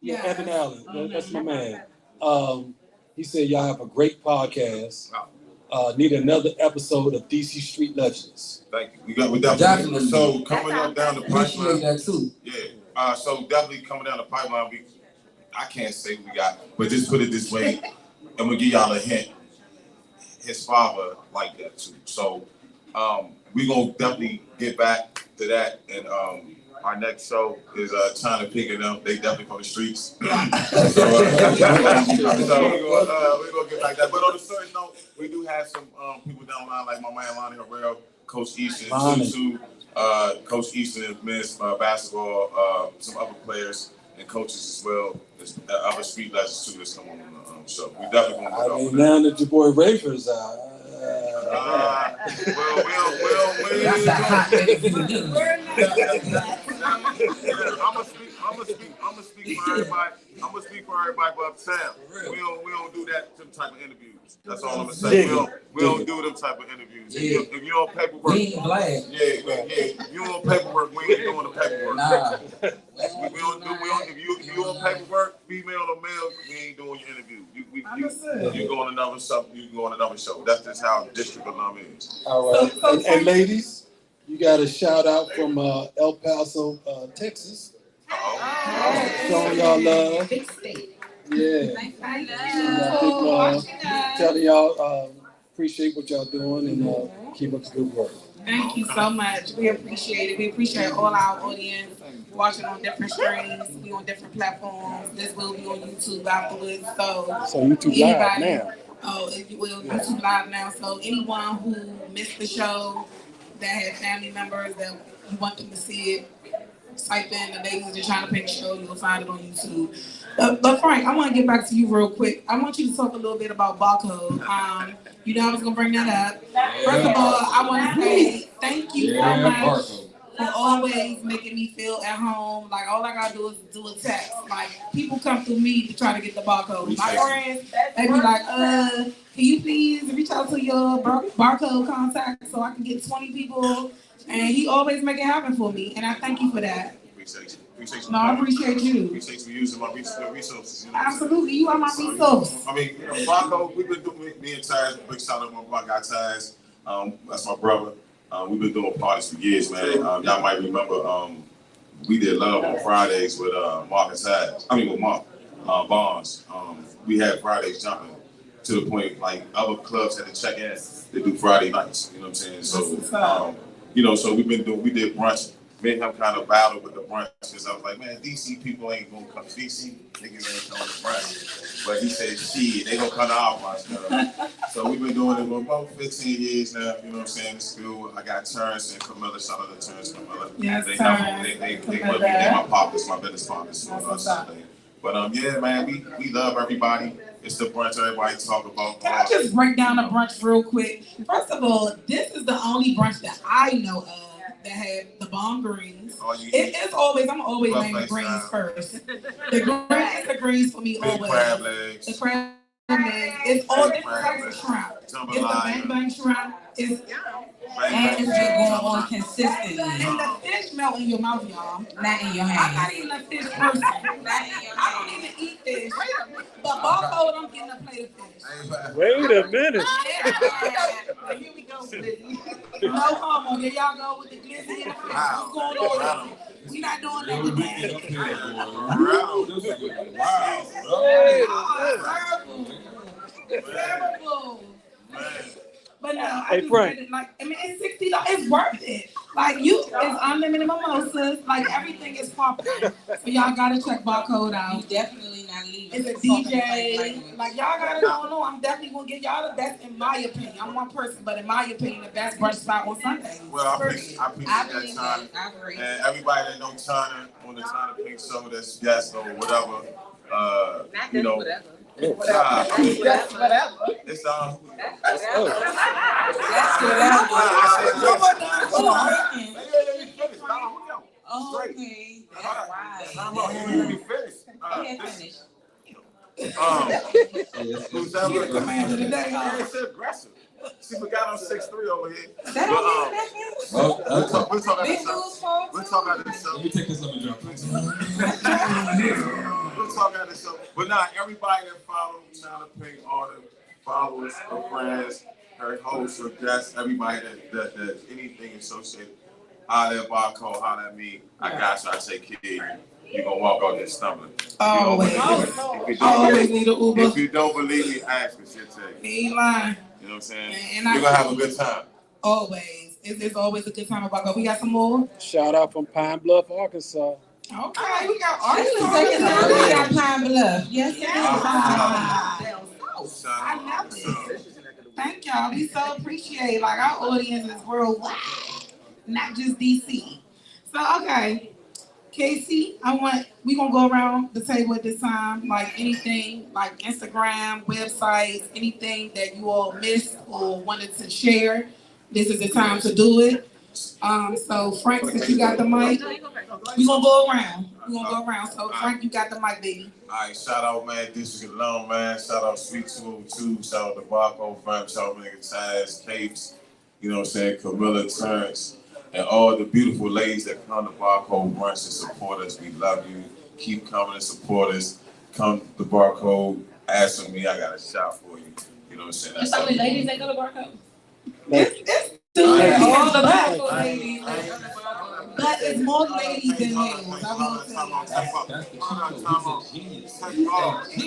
Yeah, Evan Allen. That's my man. He said y'all have a great podcast. Need another episode of DC Street Legends. Thank you. We definitely. So coming up down the pipeline. That too. Yeah. So definitely coming down the pipeline. I can't say what we got, but just put it this way, and we'll give y'all a hint. His father liked that too. So We gonna definitely get back to that, and our next show is Chyna'Pink and them. They definitely from the streets. So we're gonna get back to that. But on a certain note, we do have some people down the line like my man Lonnie Harrell, Coach Easton, Tutu, Coach Easton in men's basketball, some other players and coaches as well. There's other street legends too that's coming on the show. We definitely gonna go. I mean, now that your boy Rafer's out. That's a hot minute. I'm gonna speak for everybody. I'm gonna speak for everybody but uptown. We don't do that type of interviews. That's all I'm gonna say. We don't do them type of interviews. Yeah. If you're on paperwork, We ain't black. If you're on paperwork, we ain't doing the paperwork. Nah. If you on paperwork, female or male, we ain't doing your interview. You go on another show. You can go on another show. That's just how District Alum is. All right. And ladies, you got a shout out from El Paso, Texas. Showing y'all love. Big state. Yeah. Telling y'all appreciate what y'all doing and keep up the good work. Thank you so much. We appreciate it. We appreciate all our audience watching on different streams. We on different platforms. This will be on YouTube afterwards. So YouTube live now. Oh, it will YouTube live now. So anyone who missed the show, that had family members that you want them to see it, type in the Ladies of the Chyna'Pink Show. You'll find it on YouTube. But Frank, I want to get back to you real quick. I want you to talk a little bit about barcode. You know I was gonna bring that up. First of all, I want to say thank you so much for always making me feel at home. Like all I gotta do is do a text. Like people come through me to try to get the barcode. My friends, they be like, can you please reach out to your barcode contact so I can get 20 people? And he always make it happen for me, and I thank you for that. Appreciate you. No, I appreciate you. Appreciate you using my resources. You know Absolutely, you are my resource. I mean, Barcode, we've been doing, me and Taz, big shout out to my guy Taz. That's my brother. We've been doing parties for years, man. Y'all might remember we did Love on Fridays with Mark and Taz. With Mark Bonds. We had Fridays jumping to the point like other clubs had to check in. They do Friday nights. You know what I'm saying? So, so we did brunch. Me and him kind of battled with the brunch because I was like, man, DC people ain't gonna come. DC niggas ain't coming to brunch. But he said, shit, they gonna come to our brunch. So we've been doing it for about 15 years now. You know what I'm saying? It's cool. I got Terrence and Camilla. Shout out to Terrence and Camilla. Yes, they my partners, my business partners. But yeah, man, we love everybody. It's the brunch everybody talk about. Can I just break down the brunch real quick? First of all, this is the only brunch that I know of that had the bomb greens. It's always, I'm always name the greens first. The greens for me always. Crab legs. The crab legs. It's all different types of shrimp. It's the bang bang shrimp. And it's been going on consistently. And the fish melt in your mouth, y'all. Not in your I'm hand. not even a fish person. I don't even eat fish. But barcode, I'm getting a plate of fish. Wait a minute. Here we go, Blizzy. No homo. Here y'all go with the glizzy and the fish. What's going on? We not doing that with Terrible. But no, I just said it like, it's $60. It's worth it. Like it's unlimited mimosas. Like everything is popular. So y'all gotta check barcode out. You definitely not leaving. It's a DJ. Like y'all gotta know. I'm definitely gonna give y'all the best in my opinion. I'm one person, but in my opinion, the best brunch spot on Sunday. Well, I appreciate that, China. I agree. And everybody that know China on the Chyna'Pink Show, that's guest or whatever. Whatever. It's whatever. It's Okay. Who's that? You're the commander today, huh? It's aggressive. She forgot I'm 6'3" over here. We'll talk about this show. Let me take this up and drop it. We'll talk about this show. But nah, everybody that follows Chyna'Pink, all the followers, her friends, her hosts, her guests, everybody that anything associated, holler at Barcode, holler at me. I got you. I take care of you. You're gonna walk out there stumbling. Always need an Uber. If you don't believe me, ask me. She'll tell you. He ain't lying. You know what I'm saying? And you're gonna have a good time. Always. It's always a good time at Barco. We got some more. Shout out from Pine Bluff, Arkansas. Okay, we got This is the Arkansas. second time we got Pine Bluff. Yes, Yes. I love it. Thank y'all. We so appreciate like our audience is worldwide, not just DC. So okay, Kacey, we gonna go around the table at this time. Like anything, like Instagram, websites, anything that you all missed or wanted to share. This is the time to do it. So Frank, since you got the mic, we gonna go around. So Frank, you got the mic, baby. All right, shout out, man, District alone, man. Shout out Sweet 202. Shout out the Barco fam. Shout out nigga Taz, Capes, you know what I'm saying, Camilla, Terrence, and all the beautiful ladies that come to Barco brunch and support us. We love you. Keep coming and support us. Come to Barco, ask for me. I got a shot for you. You know what I'm saying? There's so many ladies that go to Barco. It's all the Barco ladies. But it's more ladies than males. I will tell you.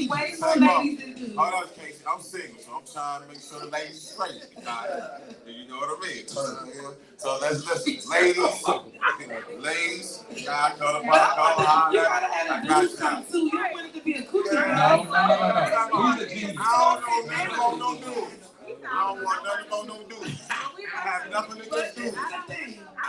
Way more ladies than dudes. Hold on, Casey. I'm single, so I'm trying to make sure the ladies straight. You know what I mean? So let's listen. Ladies, God, go to Barco. You gotta have a dude come too. You don't want it to be a coochie. No. He's a genius. I don't want nothing on no dude. I have nothing against dudes. I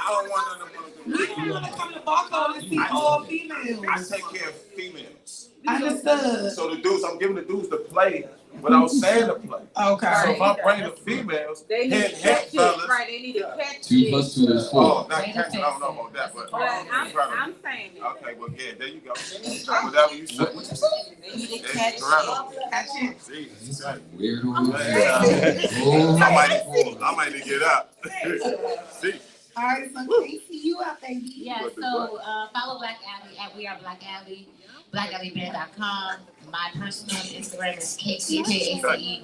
don't want nothing on no dude. We don't want to come to Barco and see all females. I take care of females. Understood. So the dudes, I'm giving the dudes to play without saying to play. Okay. So if I bring the females, They need to catch it, right? They need to catch 2 it. + 2 is 4. oh, not catching, I don't know about that, but I'm saying it. okay, well, yeah, there you go. Whatever you say. What you say? They need to catch it. Catch it. See, you say. Weirdo. I might need to get up. See. All right, so Kacey, you up, baby. Yeah, so follow Black Alley at We Are Black Alley, blackallyband.com. My personal Instagram is Kacey, Kacey,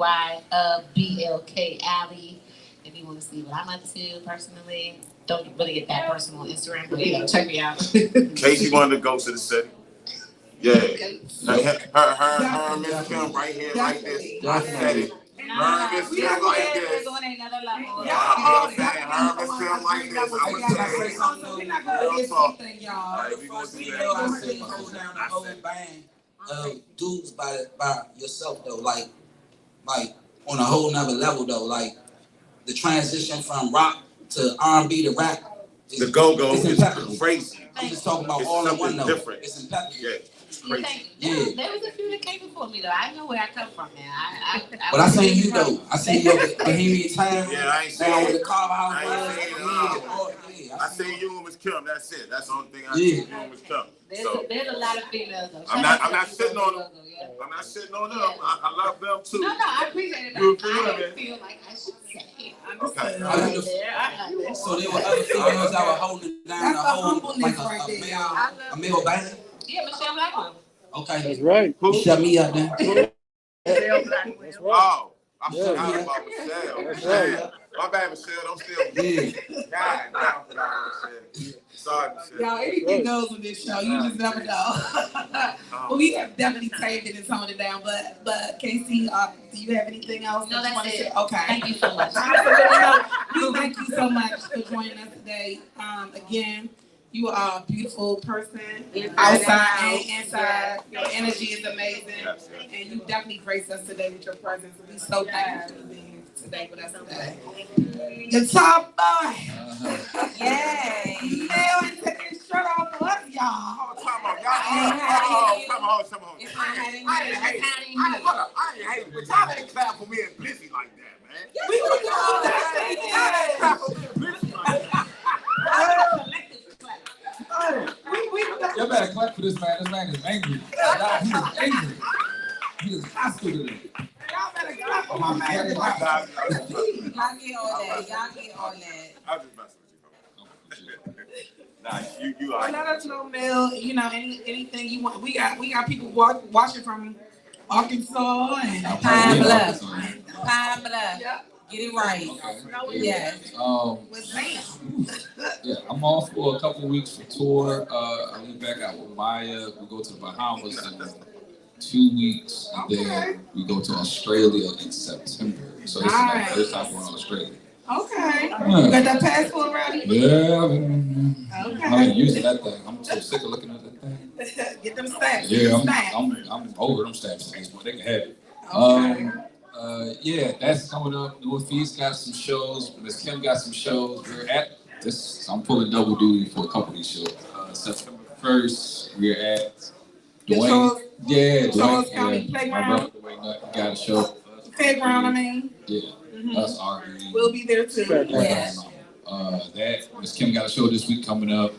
BLK Alley. If you want to see what I'm up to personally, don't really get that personal on Instagram, but check me out. Casey wanted to go to the city. Yeah. Her and Miss Kim right here, like this. I said it. Her and Miss Kim like this. We're going another level. I'm saying her and Miss Kim like this. I was saying. We're not going to get something, y'all. All right, we gonna do I that. said hold down the whole band of dudes by yourself though, like on a whole nother level though, like the transition from rock to R&B to rap. The go-go it's is impeccable. crazy. I'm just talking about It's all in something one though. different. It's impeccable. Yeah, it's You crazy. think, there was a few that came before me though. I know where I come from, man. But I seen you though. I seen your Bohemian Time. Yeah, I ain't seen Down with it. the Carver I ain't House. seen it at all. Yeah, I seen you and Miss Kim. That's it. That's the only thing I Yeah. see. You and Miss Kim. So There's a lot of females though. I'm not sitting on them. I'm not sitting on them. I love them too. No, I appreciate it. You I feel me? feel like I should say it. Okay. So there were other females that were holding down That's the a whole humbleness like right there, y'all. a male band. Yeah, Michelle Blackwell. Okay. That's right. You shut me up then. That's right. Oh, I'm Yeah. forgot about Michelle. That's Michelle. right. My bad, Michelle. I'm still. Yeah. God, Michelle. Sorry, Michelle. Y'all, anything goes with this show. You just never know. But we have definitely taped it and toned it down. But Kacey, do you have anything else? No, that you wanna that's say? it. Okay. Thank you so much. We thank you so much for joining us today. Again, you are a beautiful person, outside and inside. Your energy is amazing, and you definitely graced us today with your presence. We so thankful for being today with us today. The top boy. Yay. Nail and took his shirt off for us, y'all. Oh, come on, y'all. Come on. It's not having I ain't hating, but y'all ain't clap for me and Blizzy like that, man. We were doing Y'all ain't clap for me and Blizzy like that. Y'all better clap for this man. This man is angry. He is angry. He is hostile today. Y'all better clap for my man. Y'all get all that. I'm just messing with you. Nah, you Well, are. let us know, Mel. You know, anything you want. We got people watching from Arkansas and Pine Bluff. Pine Bluff. Yeah. Get it right. Yes. With Sam. Yeah, I'm off for a couple of weeks for tour. I'll be back out with Maya. We go to the Bahamas in 2 weeks, and then we go to Australia in September. So this is my first time going to Australia. Okay. Yeah. You got that passport ready? Yeah. Okay. I'm using that thing. I'm so sick of looking at that thing. Get them stamps. Yeah, Stamps. I'm over them stamps at this point. They can have it. Okay. Yeah, that's coming up. Northeast got some shows. Miss Kim got some shows. We're at this. I'm pulling double duty for a couple of these shows. September 1st, we're at Dwayne. Charles Dwayne. County Yeah, Playground. my brother Dwayne got a show. Fairground, I mean. Yeah, us arguing. We'll be there too. Yes. That Miss Kim got a show this week coming up.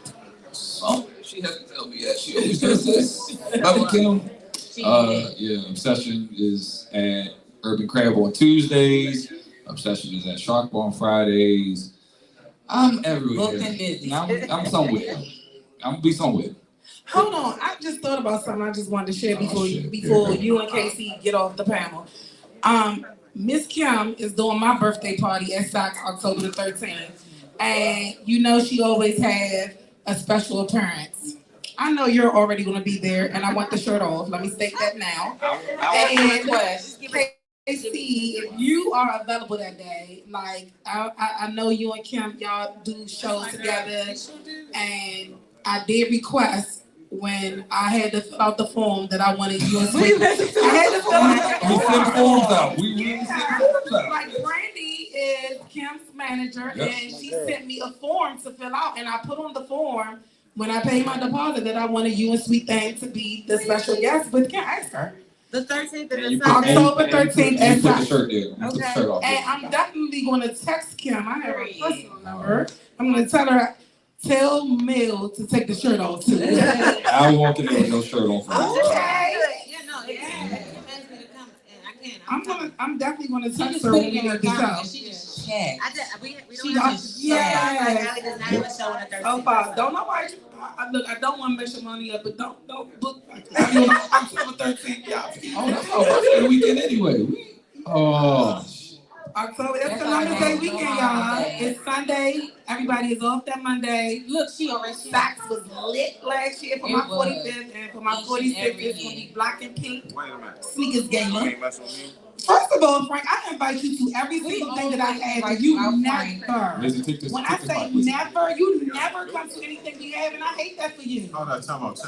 So she hasn't told me yet. She always does this. Brother Kim. Yeah, Obsession is at Urban Crab on Tuesdays. Obsession is at Shark Bar on Fridays. I'm everywhere. I'm somewhere. I'm gonna be somewhere. Hold on, I just thought about something I just wanted to share before you and Kacey get off the panel. Miss Kim is doing my birthday party at Sox October the 13th. And you know she always has a special appearance. I know you're already gonna be there and I want the shirt off. Let me state that now. And Kacey, if you are available that day, like I know you and Kim, y'all do shows together, and I did request when I had to fill out the form that I wanted you and Sweet. I had to fill out the form. We send forms out. We really send forms out. Like Brandy is Kim's manager, and she sent me a form to fill out, and I put on the form when I paid my deposit that I wanted you and Sweet Thing to be the special guest, but can't ask her. The 13th And and you the put- 17th. October and you put- 13th and you put at the shirt there. You put the shirt off. And I'm definitely going to text Kim. I have her personal number. I'm going to tell Mel to take the shirt off too. I walk in there with no shirt on. Okay. Yeah, no, it asked me to come and I can't. I'm definitely going to She text just her put when it we in her get this comment. out. She just chat. We She don't have just Yes. Like, Allie does not even show on the 13th. So far, don't nobody. Look, I don't want to mess your money up, but don't book. October 13th, y'all. Oh, that's our birthday weekend anyway. October, it's Columbus Day weekend, y'all. It's Sunday. Everybody is off that Monday. Look, she already Saks was lit last year for my It was. 45th, and for my Each and 46th, every it's gonna year. be black and pink Wait a minute. sneakers You gala. ain't messing with me? First of all, Frank, I invite you to every We single thing that I always have, invite and you you out, Frank. never. Lizzie, take this. When I take this say mic, Lizzie. never, you never come to anything we have, and I hate that for you. Oh, no, time out.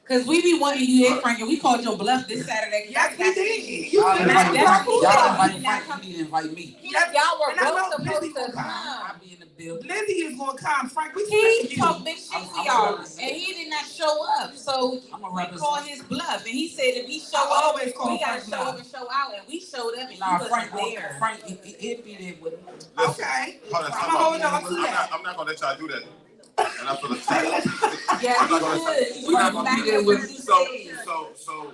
Cause we be wanting you here, Frank, and we called your bluff this Saturday. Yes, we did. You Y'all said invite that's Frank. cool. Y'all invite Frank. You need to invite me. Y'all were And I know both Blizzy supposed gonna to come. come. I'll be in the building. Blizzy is gonna come. Frank, we He see talked you. big shit to I'm y'all, representing. and he did not show up. So I'm a we representative. called his bluff, and he said if he show I up, always call we gotta Frank show up bluff. and show out, and we showed up, and Nah, he Frank, wasn't there. Frank, he'll be there with me. Okay. Hold on, I'm gonna hold y'all to that. I'm not gonna let y'all do that. And I feel attacked. Yeah, I'm not he gonna- should. We're not gonna be there with you. So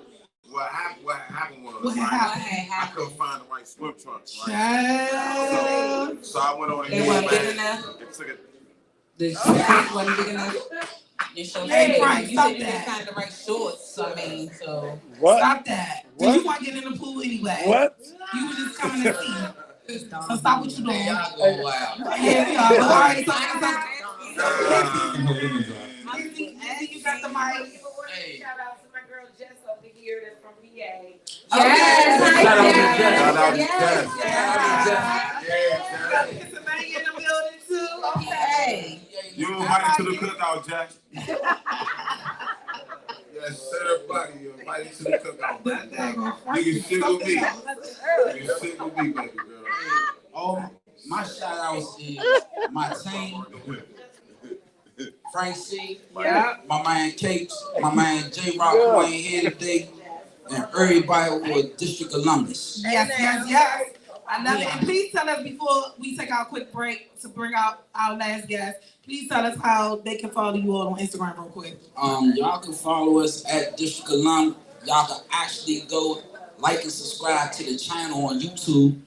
what happened was What right, happened? I couldn't find the right swim trunks, right? Child. So I went on They ahead, weren't big man. enough. It took it. The shorts wasn't big enough. Your shorts Hey, big. Frank, You stop said you didn't that. find the right shorts, so I mean, so. What? Stop that. What? You want to get in the pool anyway. What? You were just coming to see. So stop what you doing. Y'all go wild. Yeah, we are. All right, so Lizzy, you got the mic. Hey. Shout out to my girl Jess over here that's from PA. Yes, Shout out to yes, Jess. Shout out to yes, Jess. yes. Yeah, Jack. Pennsylvania in the building too. Hey. You invited to the cookout, Jack. Yes, sir, buddy. You invited to the cookout. Nigga, shit with me. Nigga, shit with me, baby girl. Oh, my shout outs is my team, Frank C, Yeah. my man Kacey, my man J Rock who ain't here today, and everybody who is District Columbus. Yes, yes, yes. I love it. And please tell us before we take our quick break to bring out our last guest. Please tell us how they can follow you all on Instagram real quick. Y'all can follow us at District Columbus. Y'all can actually go like and subscribe to the channel on YouTube.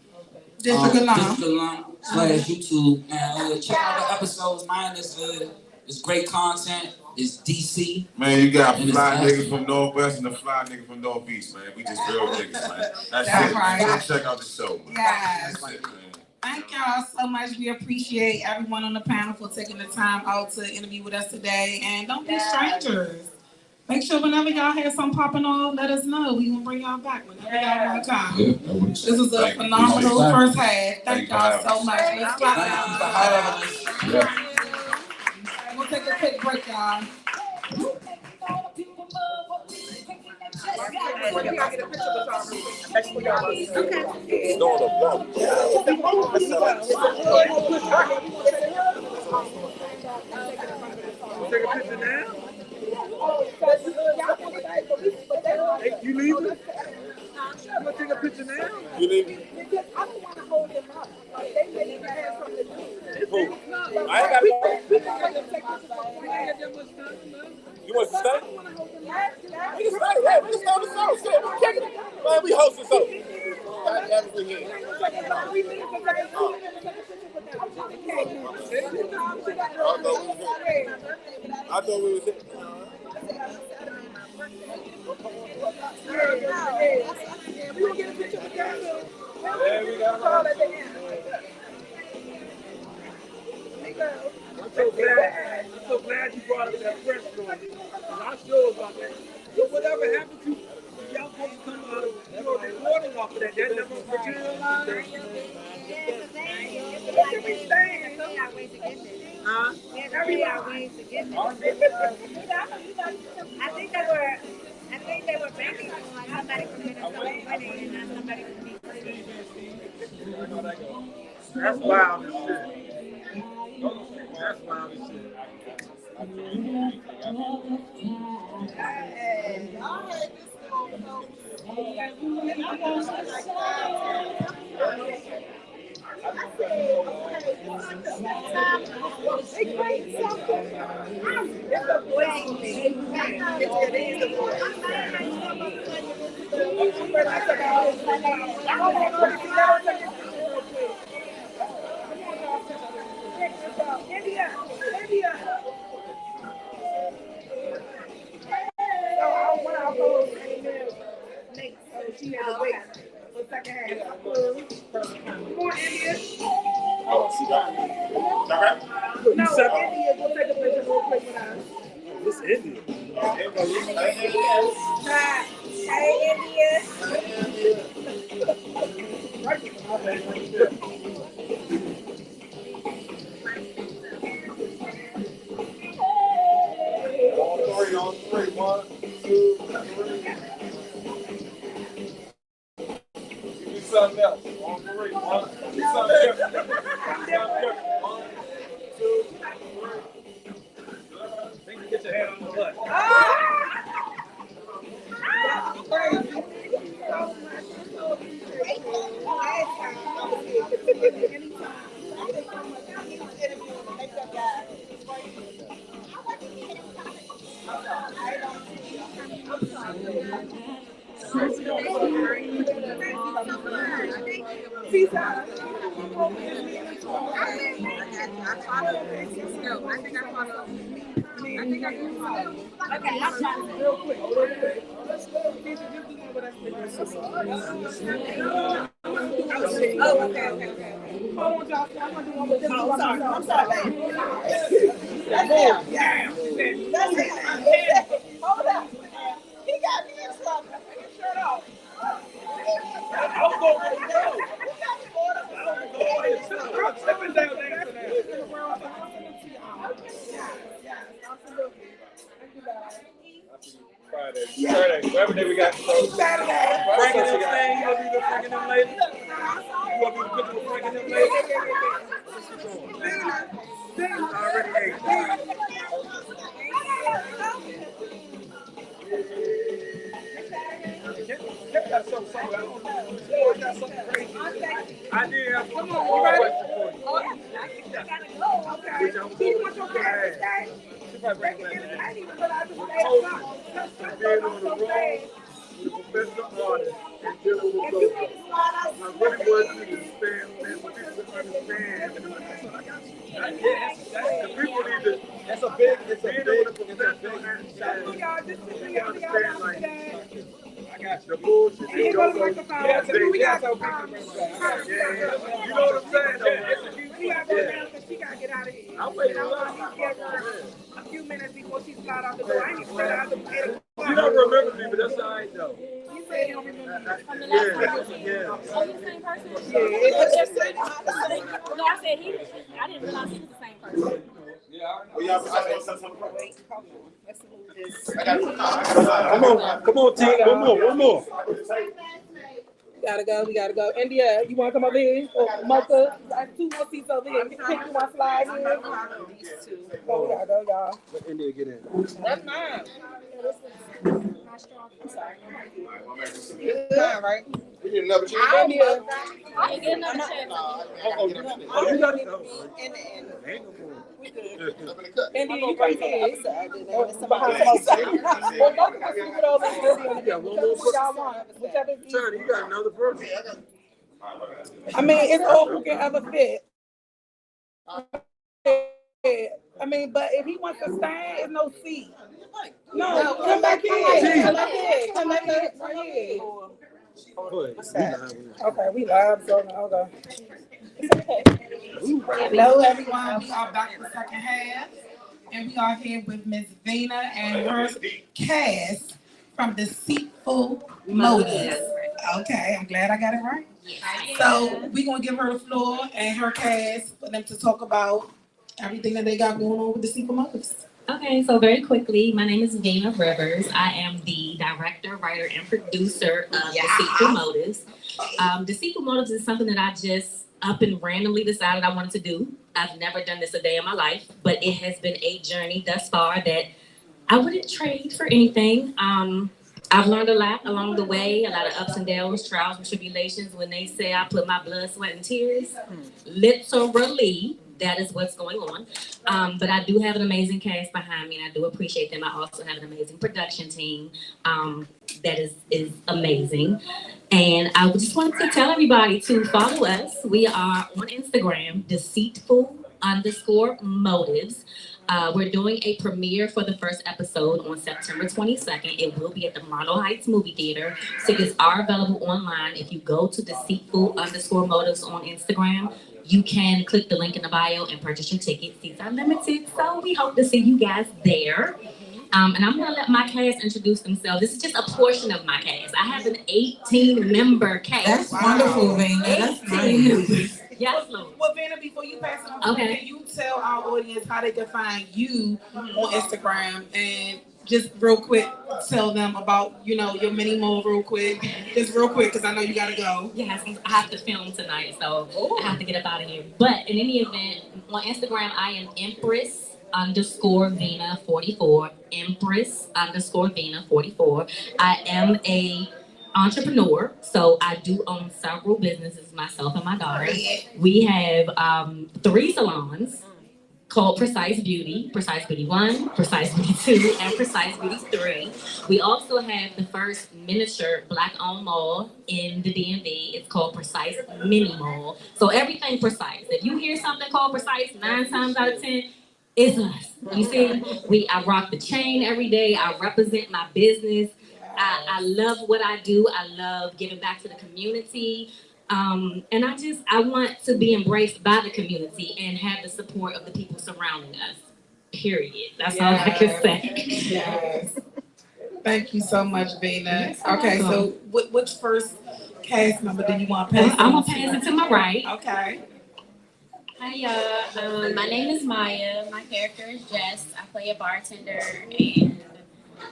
District Columbus. District Columbus / YouTube. And check out the episodes. Mine is great content. It's DC. Man, you got And it's fly awesome. niggas from Northwest and a fly nigga from Northeast, man. We just real niggas, man. That's it. right. Come check out the show, man. Yes. That's it, man. Thank y'all so much. We appreciate everyone on the panel for taking the time out to interview with us today. And don't be strangers. Make sure whenever y'all have something popping on, let us know. We gonna bring y'all back whenever y'all want to come. Yeah, that works. This was a Thank you. phenomenal first half. Thank you for y'all having so us. much. Let's clap Thank you for down. having us. Yeah. We'll take a quick break, y'all. Take a picture now? Hey, you leaving? You gonna take a picture now? You leaving? I ain't gotta go. You want to stay? We can stay. Yeah, we can start the show. Shit, we kicking it. Man, we hosting so. That's we here. I thought we was here. There we go. I'm so glad you brought up that press story. I sure about that. So whatever happened to y'all supposed to come out of reporting off of that? That never materialized? Huh? I think they were banking on somebody from Minnesota winning and not somebody from DC. That's wild as shit. That's wild as shit. She had to wait for second half. Come on, India. Oh, she got me. Okay. No, India, go take a picture real quick with us. This Indian. Hey, India. On three. 1, 2, 3. Give me something else. On 3. 1, give me something different. 1, 2, 3. Get your hand on the butt. I'm sorry. Hold up. He got me in trouble. Take your shirt off. I'll go with you. I'm stepping down there. Friday, whatever day we got. Saturday. Frank and them thing, you gonna do the Frank and them later? You gonna do the picture with Frank and them later? Already ate. Kev got something. I don't know. Boy, got something crazy. I did have one more question for you. Which I'm going to ask. She probably bring it back. Being on the road with a professional artist and dealing with those. I really want you to understand, man, what people understand. The people need to. It's a big. Understand, like, I got you. The bullshit. You know what I'm saying, though? She gotta get out of here. I'm waiting A few minutes before she slide out the door. I ain't even realized from the last time. Yeah. Oh, you the same person? Yeah, it's the same. No, I said he. I didn't realize he was the same person. Oh, y'all besides something? Wait, hold on. Let's move this. Come on, T. One more. We gotta go. India, you wanna come over here? Or Mocha, two more seats over here. Pick you one slide here. These two. Oh, we gotta go, y'all. Let India get in. That's mine. I'm sorry. Mine, right? We need another chair. India. I didn't get another chance. Oh, you got it. In the end. Ain't no more. India, you come here. Oh, behind Mocha. Well, Mocha can scoop it over here. You got one more Y'all want, whichever is Johnny, you got another person? I mean, it's all who can ever fit. I mean, but if he wants to stand, it's no seat. No, come back here. Come back here. Come back here. Right here. Okay, we live, so okay. Hello, everyone. We are back in the second half, and we are here with Miss Vina and her cast from Deceitful Motives. Okay, I'm glad I got it right. So we're gonna give her the floor and her cast for them to talk about everything that they got going on with Deceitful Motives. Okay, so very quickly, my name is Vina Rivers. I am the director, writer, and producer of Deceitful Motives. Deceitful Motives is something that I just up and randomly decided I wanted to do. I've never done this a day in my life, but it has been a journey thus far that I wouldn't trade for anything. I've learned a lot along the way, a lot of ups and downs, trials and tribulations. When they say I put my blood, sweat, and tears, literally, that is what's going on. But I do have an amazing cast behind me, and I do appreciate them. I also have an amazing production team that is amazing. And I just wanted to tell everybody to follow us. We are on Instagram, Deceitful_Motives. We're doing a premiere for the first episode on September 22nd. It will be at the Marlow Heights Movie Theater. Tickets are available online. If you go to Deceitful_Motives on Instagram, you can click the link in the bio and purchase your ticket. Seats are limited, so we hope to see you guys there. And I'm gonna let my cast introduce themselves. This is just a portion of my cast. I have an 18-member cast. That's wonderful, Vina. That's nice. Yes, Lord. Well, Vanna, before you pass it on, Okay. can you tell our audience how they can find you on Instagram and just real quick tell them about, your mini mole real quick. Just real quick, because I know you gotta go. Yes, I have to film tonight, so I have to get up out of here. But in any event, on Instagram, I am Empress_Vina44. Empress_Vina44. I am a entrepreneur, so I do own several businesses, myself and my daughter. We have 3 salons called Precise Beauty 1, Precise Beauty 2, and Precise Beauty 3. We also have the first miniature Black-owned mall in the DMV. It's called Precise Mini Mall. So everything Precise. If you hear something called Precise, 9 times out of 10, it's us. You see, I rock the chain every day. I represent my business. I love what I do. I love giving back to the community. And I want to be embraced by the community and have the support of the people surrounding us. Period. That's all I can say. Yes. Thank you so much, Vina. Okay, so which first cast member do you want to pass? I'm going to pass it to my right. Okay. Hi y'all, my name is Maya. My character is Jess. I play a bartender, and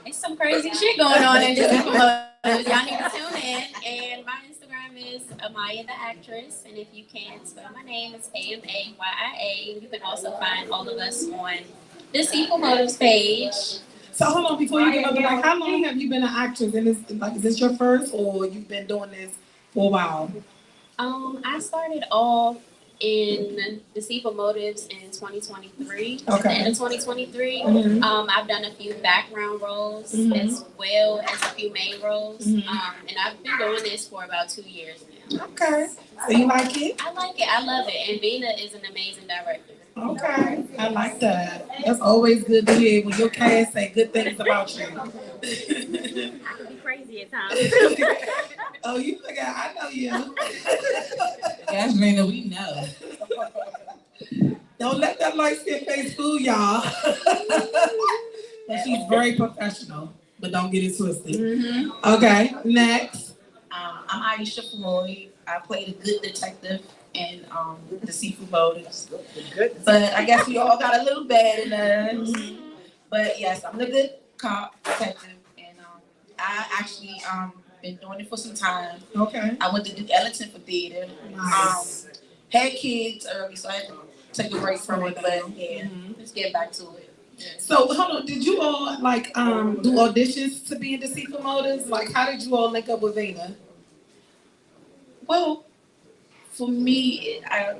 there's some crazy shit going on in this episode. Y'all need to tune in. And my Instagram is Maya the Actress, and if you can't spell my name, it's AMAYIA. You can also find all of us on Deceitful Motives page. So hold on, before you get over, how long have you been an actress? And is this your first, or you've been doing this for a while? I started off in Deceitful Motives in 2023. Okay. At the end of 2023. Mm-hmm. I've done a few background roles as well as a few main roles. And I've been doing this for about 2 years now. Okay. So you like it? I like it. I love it. And Vina is an amazing director. Okay. I like that. That's always good to hear when your cast say good things about you. I can be crazy at times. Oh, you forgot. I know you. Yes, Vina, we know. Don't let that light skin face fool y'all. But she's very professional, but don't get it twisted. Okay, next. I'm Aisha Floyd. I played a good detective in the Seafood Motives. But I guess we all got a little bad in us. But yes, I'm the good cop detective, and I actually been doing it for some time. Okay. I went to Duke Ellington for theater. Nice. Had kids early, so I had to take a break from it. But yeah, let's get back to it. So hold on, did you all like do auditions to be in the Seafood Motives? Like, how did you all link up with Vina? Well, for me, I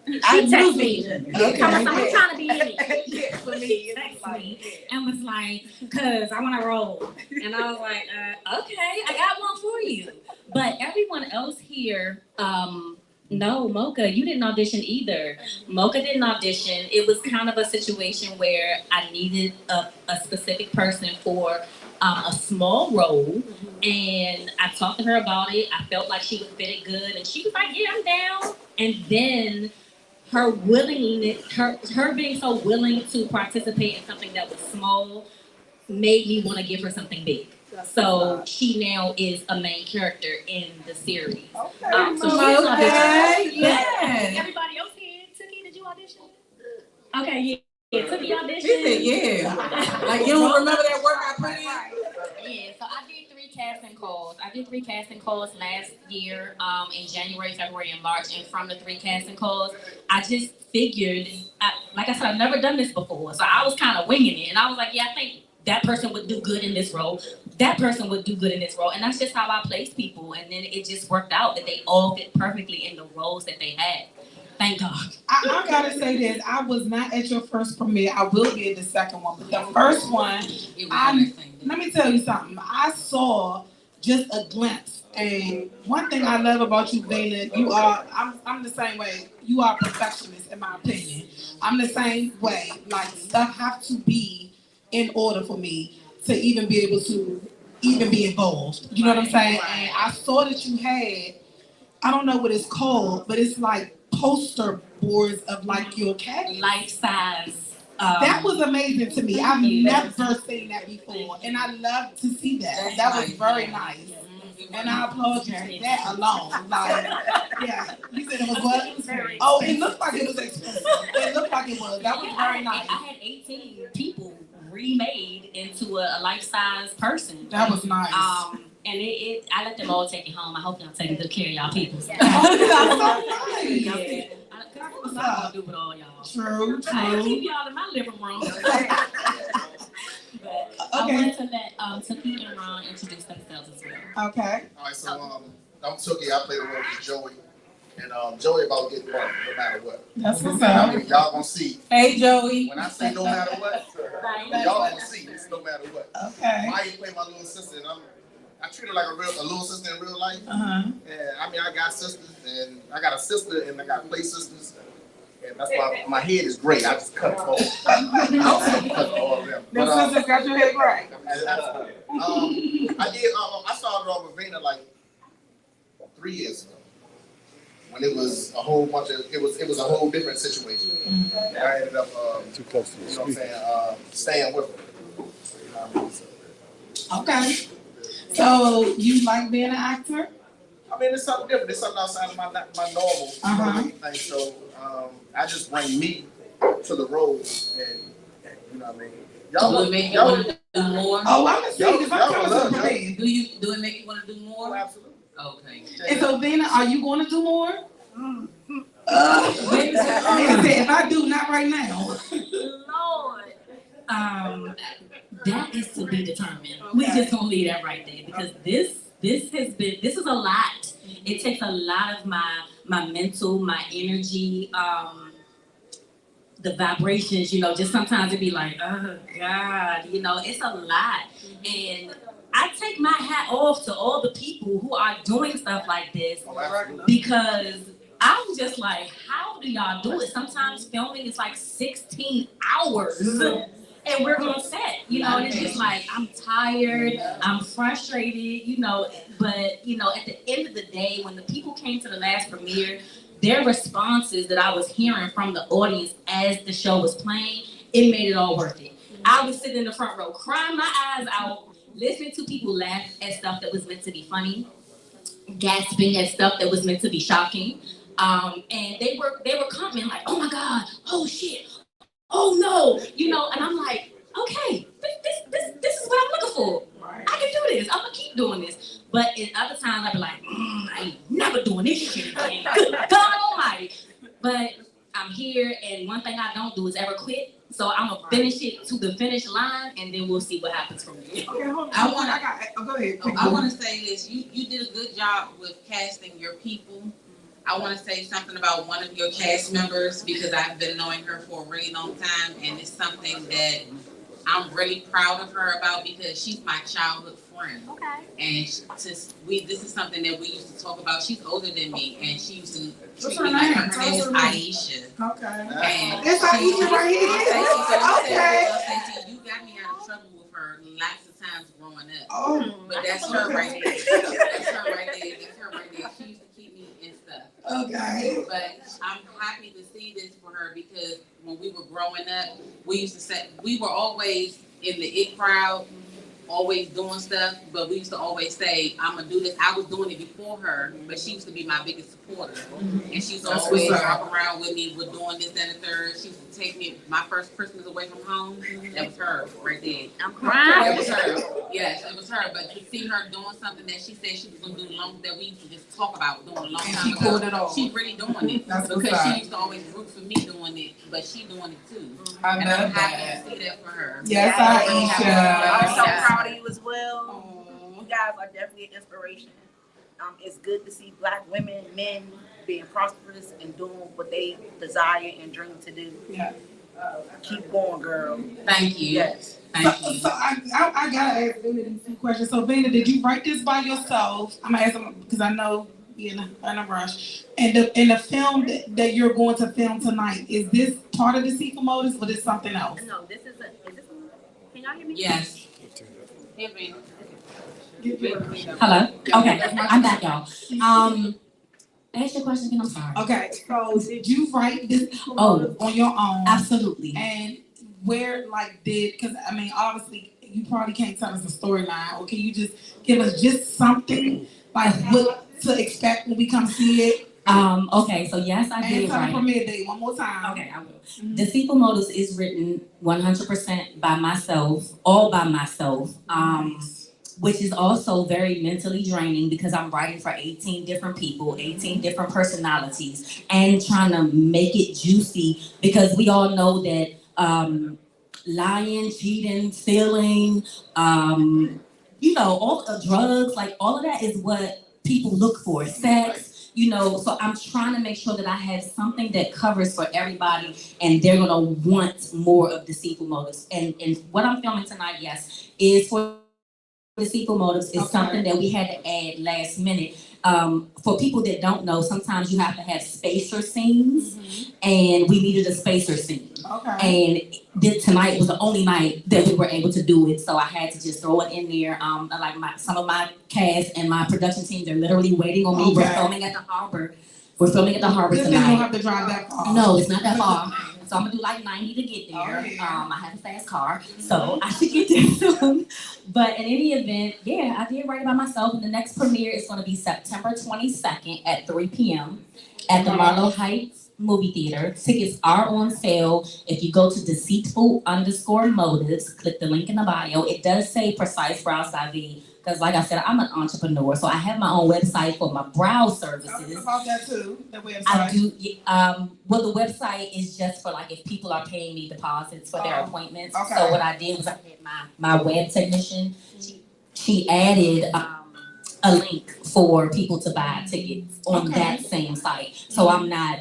She knew texted me. Vina. I'm trying to be in it. Yeah, for me, She it's texted like, me and was like, cause I wanna roll. And I was like, okay, I got one for you. But everyone else here, no, Mocha, you didn't audition either. Mocha didn't audition. It was kind of a situation where I needed a specific person for a small role, and I talked to her about it. I felt like she would fit it good, and she was like, yeah, I'm down. And then her willingness, her being so willing to participate in something that was small made me want to give her something big. So she now is a main character in the series. Okay. So she's auditioning. yeah. Everybody else here, Tookie, did you audition? Okay, yeah, Tookie auditioned. She said, yeah. Like, you don't remember that work I put in? Yeah, so I did 3 casting calls. I did 3 casting calls last year, in January, February, and March. And from the 3 casting calls, I just figured, like I said, I've never done this before. So I was kind of winging it. And I was like, yeah, I think that person would do good in this role. That person would do good in this role. And that's just how I place people. And then it just worked out that they all fit perfectly in the roles that they had. Thank God. I gotta say this, I was not at your first premiere. I will be at the second one, but the first one, let me tell you something. I saw just a glimpse, and one thing I love about you, Vina, I'm the same way. You are a perfectionist, in my opinion. I'm the same way. Like, stuff have to be in order for me to even be able to even be involved. You know what I'm saying? And I saw that you had, I don't know what it's called, but it's like poster boards of like your cat. Life size. That was amazing to me. I've never seen that before, and I love to see that. That was very nice, and I applaud you for that alone. Like, yeah, you said it was what? It was very Oh, it looked like it was expensive. It looked like it was. That was very nice. I had 18 people remade into a life-size person. That was nice. And I let them all take it home. I hope y'all take good care of y'all people. Oh, that's so nice. Yeah. What's I gonna do with all y'all? True. I keep y'all in my living room. But I wanted to let Tookie and Ron introduce themselves as well. Okay. All right, so I'm Tookie. I play the role of Joey, and Joey about to get bumped no matter what. That's what's I up. mean, y'all gonna see. Hey, Joey. When I say no matter what, y'all gonna see. It's no matter what. Okay. Maya play my little sister, and I treat her like a little sister in real life. Uh-huh. And I mean, I got sisters, and I got a sister, and I got play sisters. And that's why my head is gray. I just cut them all. Cut all of them. Your sisters got your head gray. I started off with Vina like 3 years ago. When it was a whole bunch of, it was a whole different situation. And I ended up, Too close to the you know what I'm saying, staying with her. Okay. So you like being an actor? I mean, it's something different. It's something outside of my normal. Thing. So I just bring me to the role, and you know what I mean. Do it make you want to do more? Oh, I'm gonna see if I'm coming to the Do it make you want to do more? Oh, absolutely. Okay. And so, Vina, are you going to do more? If I do, not right now. Lord. That is to be determined. We just gonna leave that right there because this is a lot. It takes a lot of my mental, my energy, the vibrations, just sometimes it'd be like, oh God, it's a lot. And I take my hat off to all the people who are doing stuff like this because I'm just like, how do y'all do it? Sometimes filming is like 16 hours. And we're on set, and it's just like, I'm tired, I'm frustrated, but, at the end of the day, when the people came to the last premiere, their responses that I was hearing from the audience as the show was playing, it made it all worth it. I was sitting in the front row, crying my eyes out, listening to people laugh at stuff that was meant to be funny, gasping at stuff that was meant to be shocking. And they were commenting like, oh my God, oh shit, oh no, and I'm like, okay, this is what I'm looking for. I can do this. I'm gonna keep doing this. But in other times, I'd be like, I ain't never doing this shit again. Good God Almighty. But I'm here, and one thing I don't do is ever quit. So I'm gonna finish it to the finish line, and then we'll see what happens from there. Okay, hold on. Go ahead. I want to say this. You did a good job with casting your people. I want to say something about one of your cast members because I've been knowing her for a really long time, and it's something that I'm really proud of her about because she's my childhood friend. Okay. And this is something that we used to talk about. She's older than me, and she used to treat me like her name is Aisha. Okay. And it's Aisha right here. Okay. You got me out of trouble with her lots of times growing up. Oh. But that's her right there. That's her right there. That's her right there. She used to keep me in stuff. Okay. But I'm happy to see this for her because when we were growing up, we used to say we were always in the it crowd, always doing stuff, but we used to always say, I'm gonna do this. I was doing it before her, but she used to be my biggest supporter. And she used to always walk around with me, with doing this, that, and the third. She used to take me my first Christmas away from home. That was her right there. I'm crying. That was her. Yes, it was her. But to see her doing something that she said she was gonna do long that we used to just talk about doing a long time ago. Pulled it off. She's really doing it. Because she used to always root for me doing it, but she doing it too. I And love I'm that. happy to see that for her. Yes, I'm so Aisha. proud of you as well. You guys are definitely an inspiration. It's good to see Black women, men being prosperous and doing what they desire and dream to do. Yeah. Keep going, girl. Thank you. Yes. Thank you. So I gotta ask Vina these two questions. So Vina, did you write this by yourself? I'm gonna ask them because I know you're in a rush. And the film that you're going to film tonight, is this part of the Deceitful Motives or is this something else? No, this is can y'all hear me? Yes. Hello. Okay, I'm back, y'all. Ask your question again. I'm sorry. Okay, so did you write this Oh, on your own? absolutely. And where, because I mean, obviously, you probably can't tell us the storyline, or can you just give us just something like what to expect when we come see it? Okay, so yes, I did And tell the write. premiere date one more time. Okay, I will. Deceitful Motives is written 100% by myself, all by myself. Which is also very mentally draining because I'm writing for 18 different people, 18 different personalities, and trying to make it juicy because we all know that lying, cheating, stealing, all the drugs, like all of that is what people look for, sex, so I'm trying to make sure that I have something that covers for everybody and they're gonna want more of Deceitful Motives. And what I'm filming tonight, yes, is for Deceitful Motives is something that we had to add last minute. For people that don't know, sometimes you have to have spacer scenes, and we needed a spacer scene. Okay. And tonight was the only night that we were able to do it, so I had to just throw it in there. Some of my cast and my production team, they're literally waiting on me. Okay. We're filming at the harbor. We're filming at the harbor This tonight. You don't have to drive that far. No, it's not that far. So I'm gonna do like 90 to get there. I have a fast car, so I should get there soon. But in any event, yeah, I did write it by myself. And the next premiere is gonna be September 22nd at 3 p.m. at the Marlow Heights Movie Theater. Tickets are on sale. If you go to deceitful_motives, click the link in the bio. It does say PreciseBrows.v. Because like I said, I'm an entrepreneur, so I have my own website for my brow services. Tell us about that too, the website. I do. Well, the website is just for like if people are paying me deposits for their appointments. Okay. So what I did was I had my web technician. She added a link for people to buy tickets on that same site. So I'm not.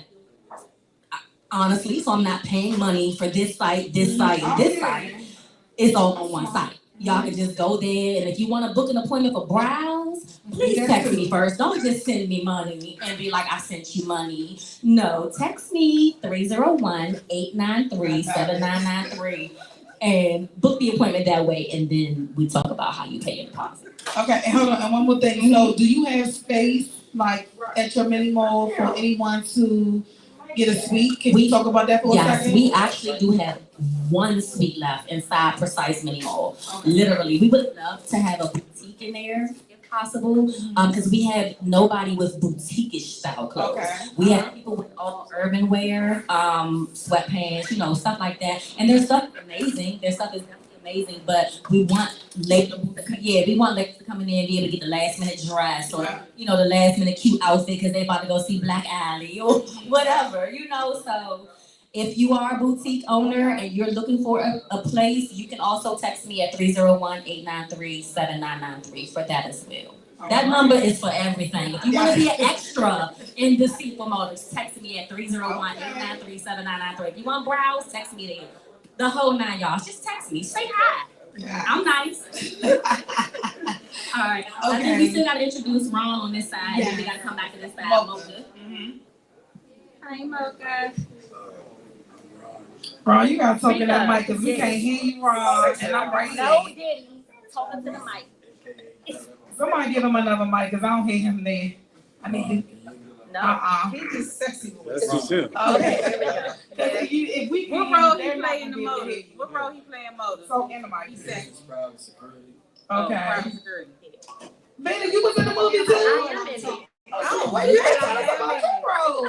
Honestly, so I'm not paying money for this site, this site, and this site. It's all on one site. Y'all can just go there, and if you want to book an appointment for brows, please text me first. Don't just send me money and be like, I sent you money. No, text me 301-893-7993 and book the appointment that way, and then we talk about how you pay your deposit. Okay, and hold on, and one more thing. So, do you have space, like, at your mini mall for anyone to get a suite? Can we talk about that for a second? Yes, we actually do have one suite left inside Precise Mini Mall. Literally, we would love to have a boutique in there if possible, because we have nobody with boutique-ish style clothes. Okay. We have people with all urban wear, sweatpants, stuff like that. And their stuff is amazing. Their stuff is definitely amazing, but we want ladies to come in there and be able to get the last minute dress or the last minute cute outfit because they're about to go see Black Alley or whatever, so if you are a boutique owner and you're looking for a place, you can also text me at 301-893-7993 for that as well. That number is for everything. If you want to be an extra in Deceitful Motives, text me at 301-893-7993. If you want browse, text me there. The whole 9, y'all. Just text me. Say hi. I'm nice. All right. I think we still got to introduce Ron on this side. And we got to come back to this side. Mocha. Hi, Mocha. Ron, you gotta talk in that mic because we can't hear you, Ron. And I'm right here. No, Diddy. Talking to the mic. Somebody give him another mic because I don't hear him there. I need to. No. He's just sexy. That's just him. Okay. If we What role he play in the motor? What role he play in motor? So in the mic, he's sexy. Okay. Okay. Vina, you was in the movie too? I am in it. Oh, wait, you ain't talking about your role.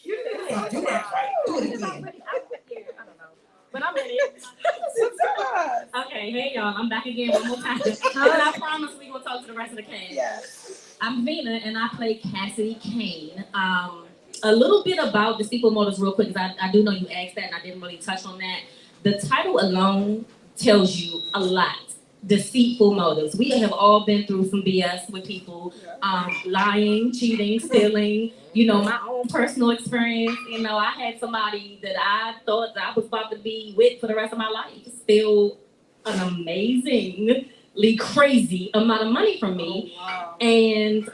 You didn't do that right. Do it again. I don't know. But I'm in it. Okay, hey y'all, I'm back again one more time. And I promise we gonna talk to the rest of the cast. Yes. I'm Vina and I play Cassidy Kane. A little bit about Deceitful Motives real quick, because I do know you asked that and I didn't really touch on that. The title alone tells you a lot. Deceitful Motives. We have all been through some BS with people, lying, cheating, stealing, my own personal experience. I had somebody that I thought that I was about to be with for the rest of my life, steal an amazingly crazy amount of money from me. Oh, wow. And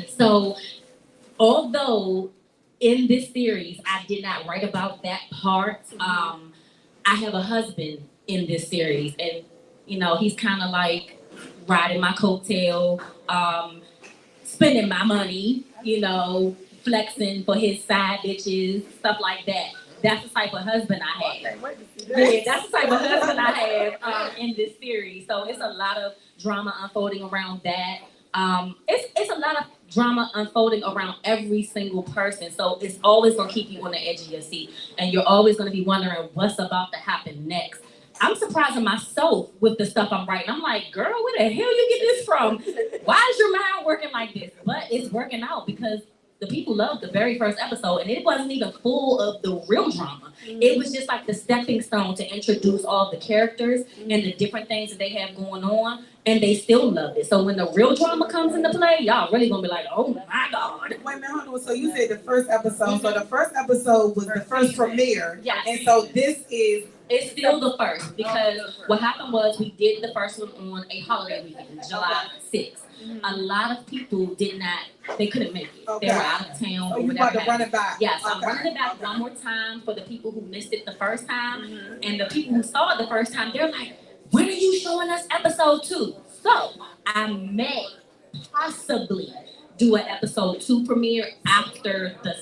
so although in this series I did not write about that part, I have a husband in this series, and he's kind of like riding my coattail, spending my money, flexing for his side bitches, stuff like that. That's the type of husband I have. Yeah, that's the type of husband I have in this series. So it's a lot of drama unfolding around that. It's a lot of drama unfolding around every single person. So it's always gonna keep you on the edge of your seat, and you're always gonna be wondering what's about to happen next. I'm surprising myself with the stuff I'm writing. I'm like, girl, where the hell you get this from? Why is your mind working like this? But it's working out because the people loved the very first episode, and it wasn't even full of the real drama. It was just like the stepping stone to introduce all the characters and the different things that they have going on, and they still loved it. So when the real drama comes into play, y'all really gonna be like, oh my God. Wait a minute, hold on. So you said the first episode. So the first episode was the first premiere. Yes. And so this is... It's still the first, because what happened was we did the first one on a holiday weekend, July 6th. A lot of people they couldn't make it. Okay. They were out of town. So or you whatever. about to run it back? Yes, Okay. I'm running it back one more time for the people who missed it the first time. And the people who saw it the first time, they're like, when are you showing us episode 2? So I may possibly do an episode 2 premiere after the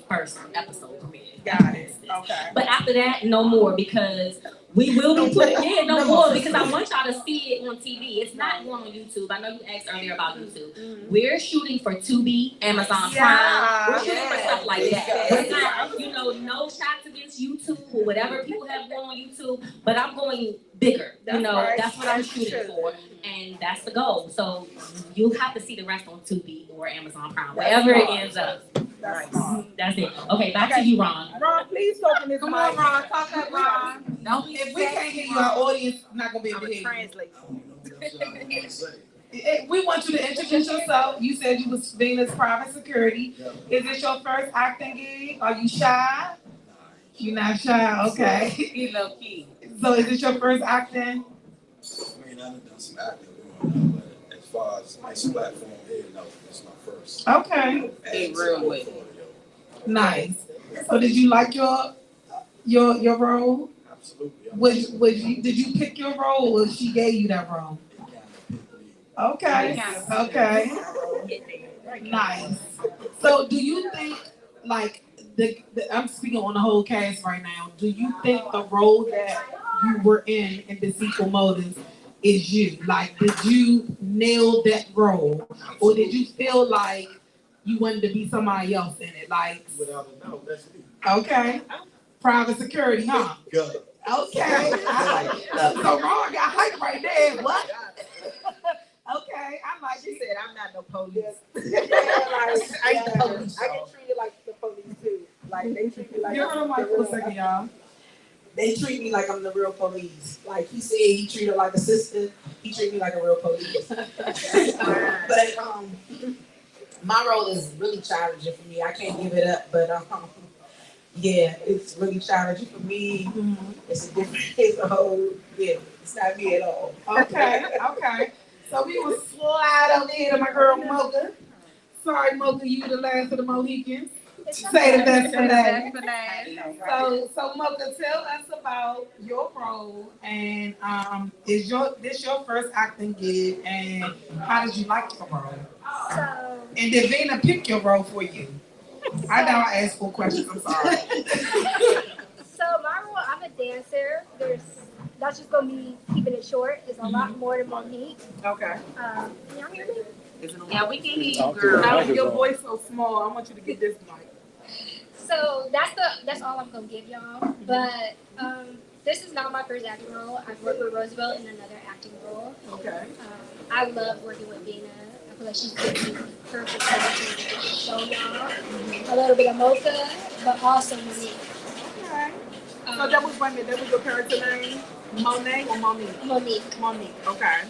first episode premiere. Got it. Okay. But after that, no more, because we will be putting no more, because I want y'all to see it on TV. It's not going on YouTube. I know you asked earlier about YouTube. We're shooting for Tubi, Amazon Prime. We're shooting for stuff like that. It's not, no shots against YouTube or whatever people have going on YouTube, but I'm going bigger. That's what I'm shooting for, and that's the goal. So you'll have to see the rest on Tubi or Amazon Prime, wherever it ends up. That's it. Okay, back to you, Ron. Ron, please talk in this mic. Come on, Ron. Talk up, Ron. If we can't hear you, our audience is not going to be able to hear you. We want you to introduce yourself. You said you was Vina's private security. Is this your first acting gig? Are you shy? You're not shy, okay. He low key. So is this your first acting? I mean, I've done some acting, but as far as this platform here, no, it's my first. Okay. Hey, real with it. Nice. So did you like your role? Absolutely. Did you pick your role, or she gave you that role? Okay. Okay. Nice. So do you think, like, I'm speaking on the whole cast right now. Do you think the role that you were in Deceitful Motives is you? Like, did you nail that role, or did you feel like you wanted to be somebody else in it? Like, Without a doubt, that's me. okay, private security, huh? Good. Okay, so wrong. I got hype right there. What? Okay, I like She it. said, I'm not no police. I get treated like the police too. Like they treat me like. Give her the mic for a second, y'all. They treat me like I'm the real police. Like he said, he treated her like a sister. He treat me like a real police. But my role is really challenging for me. I can't give it up, but yeah, it's really challenging for me. It's a different, it's a whole, yeah, it's not me at all. Okay, okay. So we will slide over here to my girl Mocha. Sorry, Mocha, you the last of the Mohicans. Say the best for last. So Mocha, tell us about your role, and is this your first acting gig, and how did you like your role? And did Vina pick your role for you? I know I asked 4 questions. I'm sorry. So my role, I'm a dancer. That's just gonna be keeping it short. It's a lot more than Monique. Okay. Can y'all hear me? Yeah, we can hear you, girl. Now, your voice so small. I want you to get this mic. So that's all I'm gonna give y'all. But this is not my first acting role. I've worked with Roosevelt in another acting role. Okay. I love working with Vina. I feel like she's the perfect person to show y'all a little bit of Mocha, but also Monique. Okay. So that was your character name? Monet or Monique? Monique. Monique. Okay.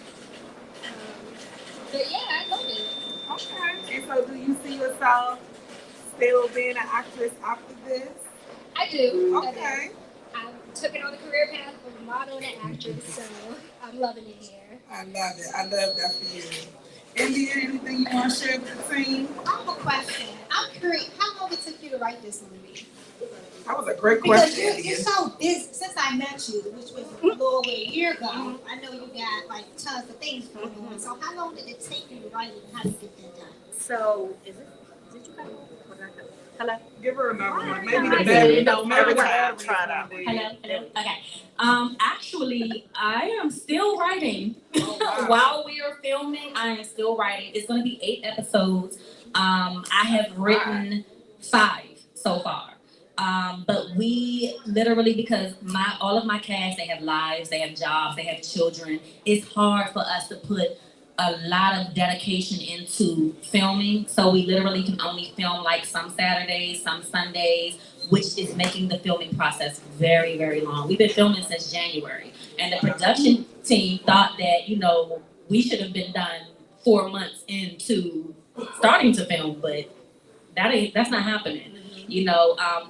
But yeah, I love it. Okay. And so do you see yourself still being an actress after this? I do. Okay. I took it on the career path of a model and an actress, so I'm loving it here. I love it. I love that for you. India, anything you want to share with the team? I have a question. I'm curious, how long it took you to write this movie? That was a great question. Because you're so busy. Since I met you, which was a little over a year ago, I know you got like tons of things going on. So how long did it take you to write it, and how did you get that done? So is it you cut? Hello. Give her another one. Maybe I the did. battery. Try it out. Hello. Okay. Actually, I am still writing. While we are filming, I am still writing. It's going to be 8 episodes. I have written 5 so far. But we literally, because all of my cast, they have lives, they have jobs, they have children. It's hard for us to put a lot of dedication into filming. So we literally can only film like some Saturdays, some Sundays, which is making the filming process very, very long. We've been filming since January. And the production team thought that, we should have been done 4 months into starting to film, but that's not happening.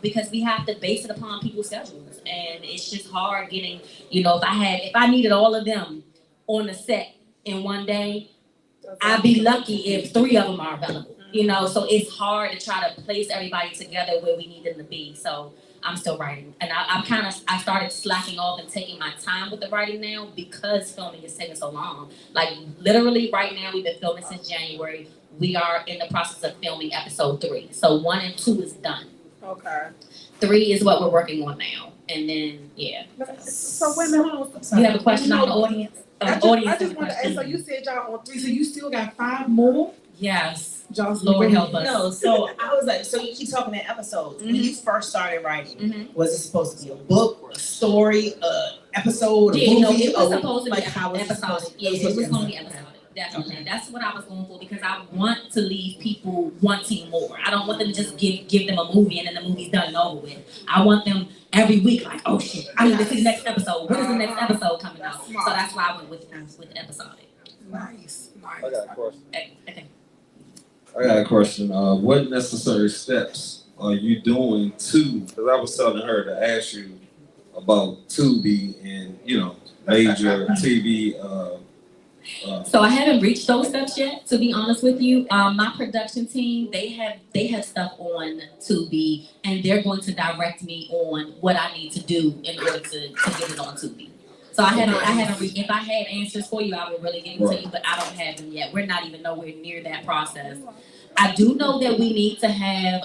Because we have to base it upon people's schedules. And it's just hard getting, if I needed all of them on the set in one day, I'd be lucky if 3 of them are available. So it's hard to try to place everybody together where we need them to be. So I'm still writing. And I started slacking off and taking my time with the writing now because filming is taking so long. Like literally right now, we've been filming since January. We are in the process of filming episode 3. So 1 and 2 is done. Okay. 3 is what we're working on now. And then, yeah. So wait a minute, hold on. You have a question on the audience? I just want to ask, so you said y'all on 3, so you still got 5 more? Yes. Lord help us. No, so I was like, so you keep talking in episodes. When you first started writing, was it supposed to be a book or a story, episode, a movie? It was supposed to be how was episodic. Yeah, it was going to be episodic. Definitely. Okay. That's what I was going for because I want to leave people wanting more. I don't want them to just give them a movie and then the movie's done and over with. I want them every week like, oh shit, I need to see the next episode. When is the next episode coming out? So that's why I went with episodic. Nice. I got a question. Okay. I got a question. What necessary steps are you doing because I was telling her to ask you about Tubi and, major TV. So I haven't reached those steps yet, to be honest with you. My production team, they have stuff on Tubi, and they're going to direct me on what I need to do in order to get it on Tubi. So I haven't reached. If I had answers for you, I would really give them to you, but I don't have them yet. We're not even nowhere near that process. I do know that we need to have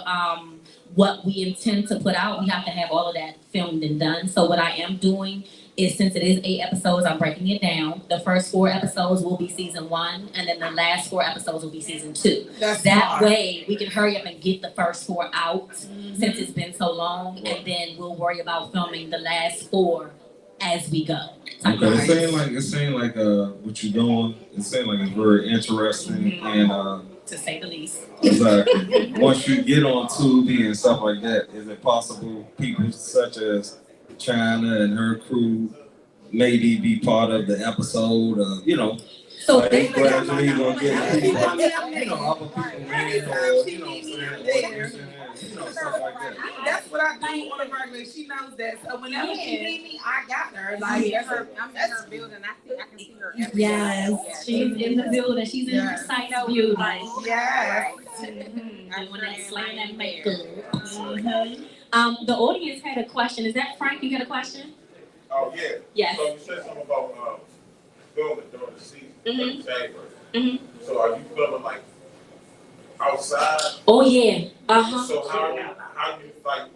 what we intend to put out. We have to have all of that filmed and done. So what I am doing is, since it is 8 episodes, I'm breaking it down. The first 4 episodes will be season 1, and then the last 4 episodes will be season 2. That way we can hurry up and get the first 4 out since it's been so long, and then we'll worry about filming the last 4 as we go. Okay, it seemed like what you're doing, it seemed like it's very interesting and to say the least. Exactly. Once you get on Tubi and stuff like that, is it possible people such as China and her crew maybe be part of the episode? So they gradually gonna get people, other people in, or stuff like that. That's what I do on a regular. She knows that. So whenever she need me, I got her. Like I'm in her building. I can see her. Yes, she's in the building. She's in her site building. Yes. Doing that slang and makeup. The audience had a question. Is that Frank? You had a question? Oh yeah. Yes. So you said something about filming during the season, January. So are you filming like outside? Oh yeah. So how you like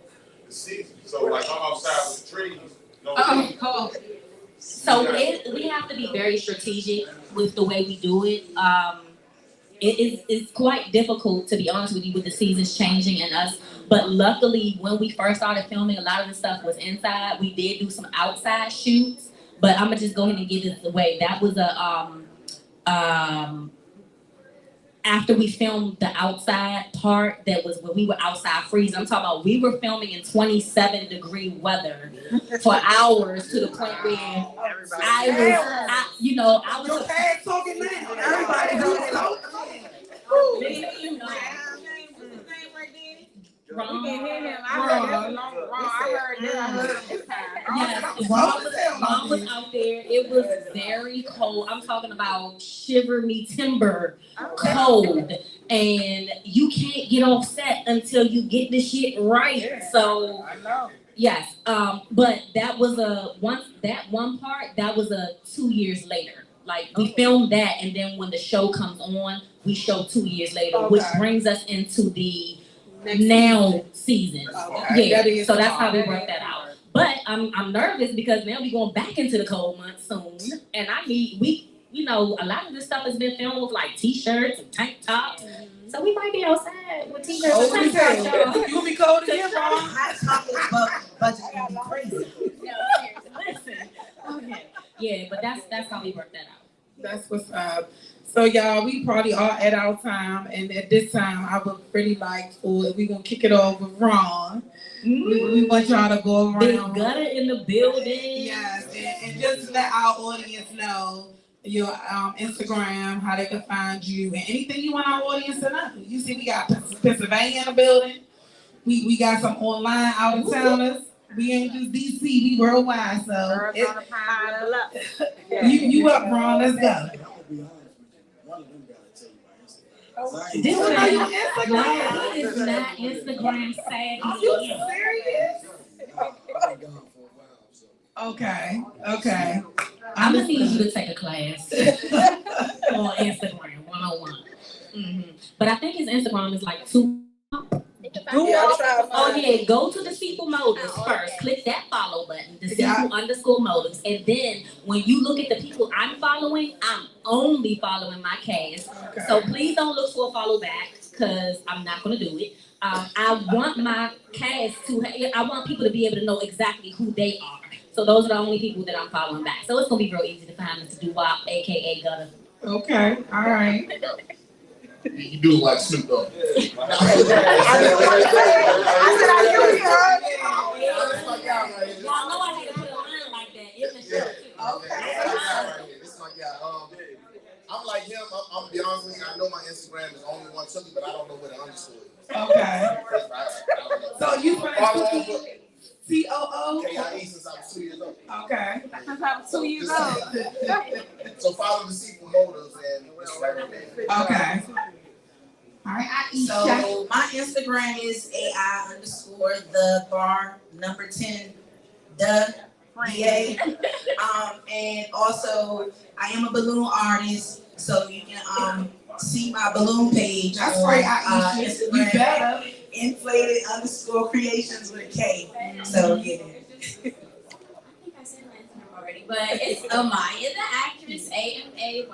the season? So like I'm outside with the trees. So we have to be very strategic with the way we do it. It's quite difficult, to be honest with you, with the seasons changing and us. But luckily, when we first started filming, a lot of the stuff was inside. We did do some outside shoots, but I'm gonna just go ahead and give this away. That was after we filmed the outside part, that was when we were outside freezing. I'm talking about we were filming in 27-degree weather for hours, to the point where I was talking now. Everybody knows. Ron. You can hear him. I heard that long. I heard this time. Yes, Ron was out there. It was very cold. I'm talking about shiver me timber cold. And you can't get off set until you get the shit right. So yes, but that was that one part, that was 2 years later. Like we filmed that, and then when the show comes on, we show 2 years later, which brings us into the now season. Yeah, so that's how we work that out. But I'm nervous because now we're going back into the cold months soon, and a lot of this stuff has been filmed with like t-shirts and tank tops. So we might be outside with t-shirts and tank tops. You'll be cold again, bro. Hot chocolate budget will be crazy. Listen. Okay. Yeah, but that's how we work that out. That's what's up. So y'all, we probably are at our time, and at this time, I would really like for we're gonna kick it off with Ron. We want y'all to go around. Big Gutter in the building. Yes, and just let our audience know your Instagram, how they can find you, and anything you want our audience to know. You see, we got Pennsylvania in the building. We got some online out of towners. We ain't just DC, we worldwide. So you up, Ron? Let's go. This is not your Instagram. It's not Instagram savvy. Are you serious? Okay. I'm gonna need you to take a class on Instagram 101. But I think his Instagram is like 2. Oh yeah, go to the Deceitful Motives first. Click that follow button, Deceitful_Motives, and then when you look at the people I'm following, I'm only following my cast. So please don't look for a follow back, because I'm not gonna do it. I want my cast I want people to be able to know exactly who they are. So those are the only people that I'm following back. So it's gonna be real easy to find Mr. Doo-Wop, aka Gutter. Okay, all right. You do like Snoop Dogg. I said I knew you heard it. Y'all know I had to put a line like that in the show. Okay. This is my guy. I'm like him. I'm gonna be honest with you. I know my Instagram is only one Tookie, but I don't know where the underscore is. Okay. So you follow COO? KIE since I was 2 years old. Okay. Since I was 2 years old. So follow Deceitful Motives and it's right there. Okay. All right, So my Instagram is AI_the bar number 10 the friend. Yay. And also, I am a balloon artist, so you can see my balloon page. That's on, right, Aisha. Instagram. You better. Inflated_creations with a K. So yeah. But it's Amaya the actress, AMAYIA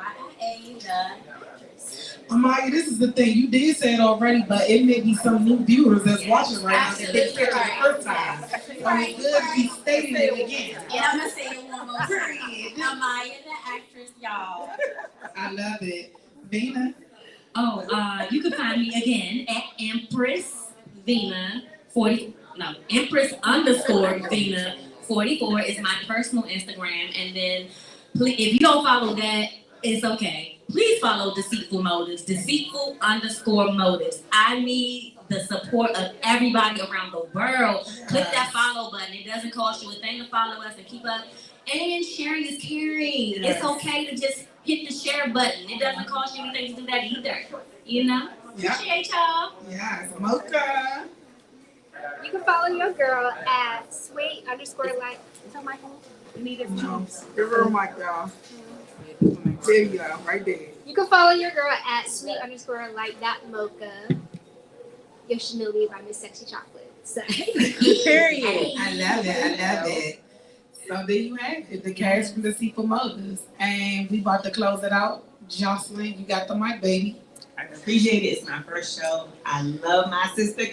the actress. Amaya, this is the thing. You did say it already, but it may be some new viewers that's watching right now that didn't hear it the first time. So it's good to be stating it again. And I'm gonna say it one more time. Amaya the actress, y'all. I love it. Vina? Oh, you can find me again at Empress Vina 40. No, Empress_Vina 44 is my personal Instagram. And then, please, if you don't follow that, it's okay. Please follow Deceitful Motives. Deceitful_Motives. I need the support of everybody around the world. Click that follow button. It doesn't cost you a thing to follow us and keep up. And sharing is caring. Yes. It's okay to just hit the share button. It doesn't cost you anything to do that either. You know? Yeah. Appreciate y'all. Yes, Mocha. You can follow your girl at sweet_light. Is that my phone? You need it. No. Give her a mic, y'all. There you go, right there. You can follow your girl at sweet_light.mocha. Yoshinobi by Miss Sexy Chocolate. So. Period. I love it. I love it. So there you have it, the cast from Deceitful Motives. And we about to close it out. Jocelyn, you got the mic, baby. I appreciate it. It's my first show. I love my sister girl.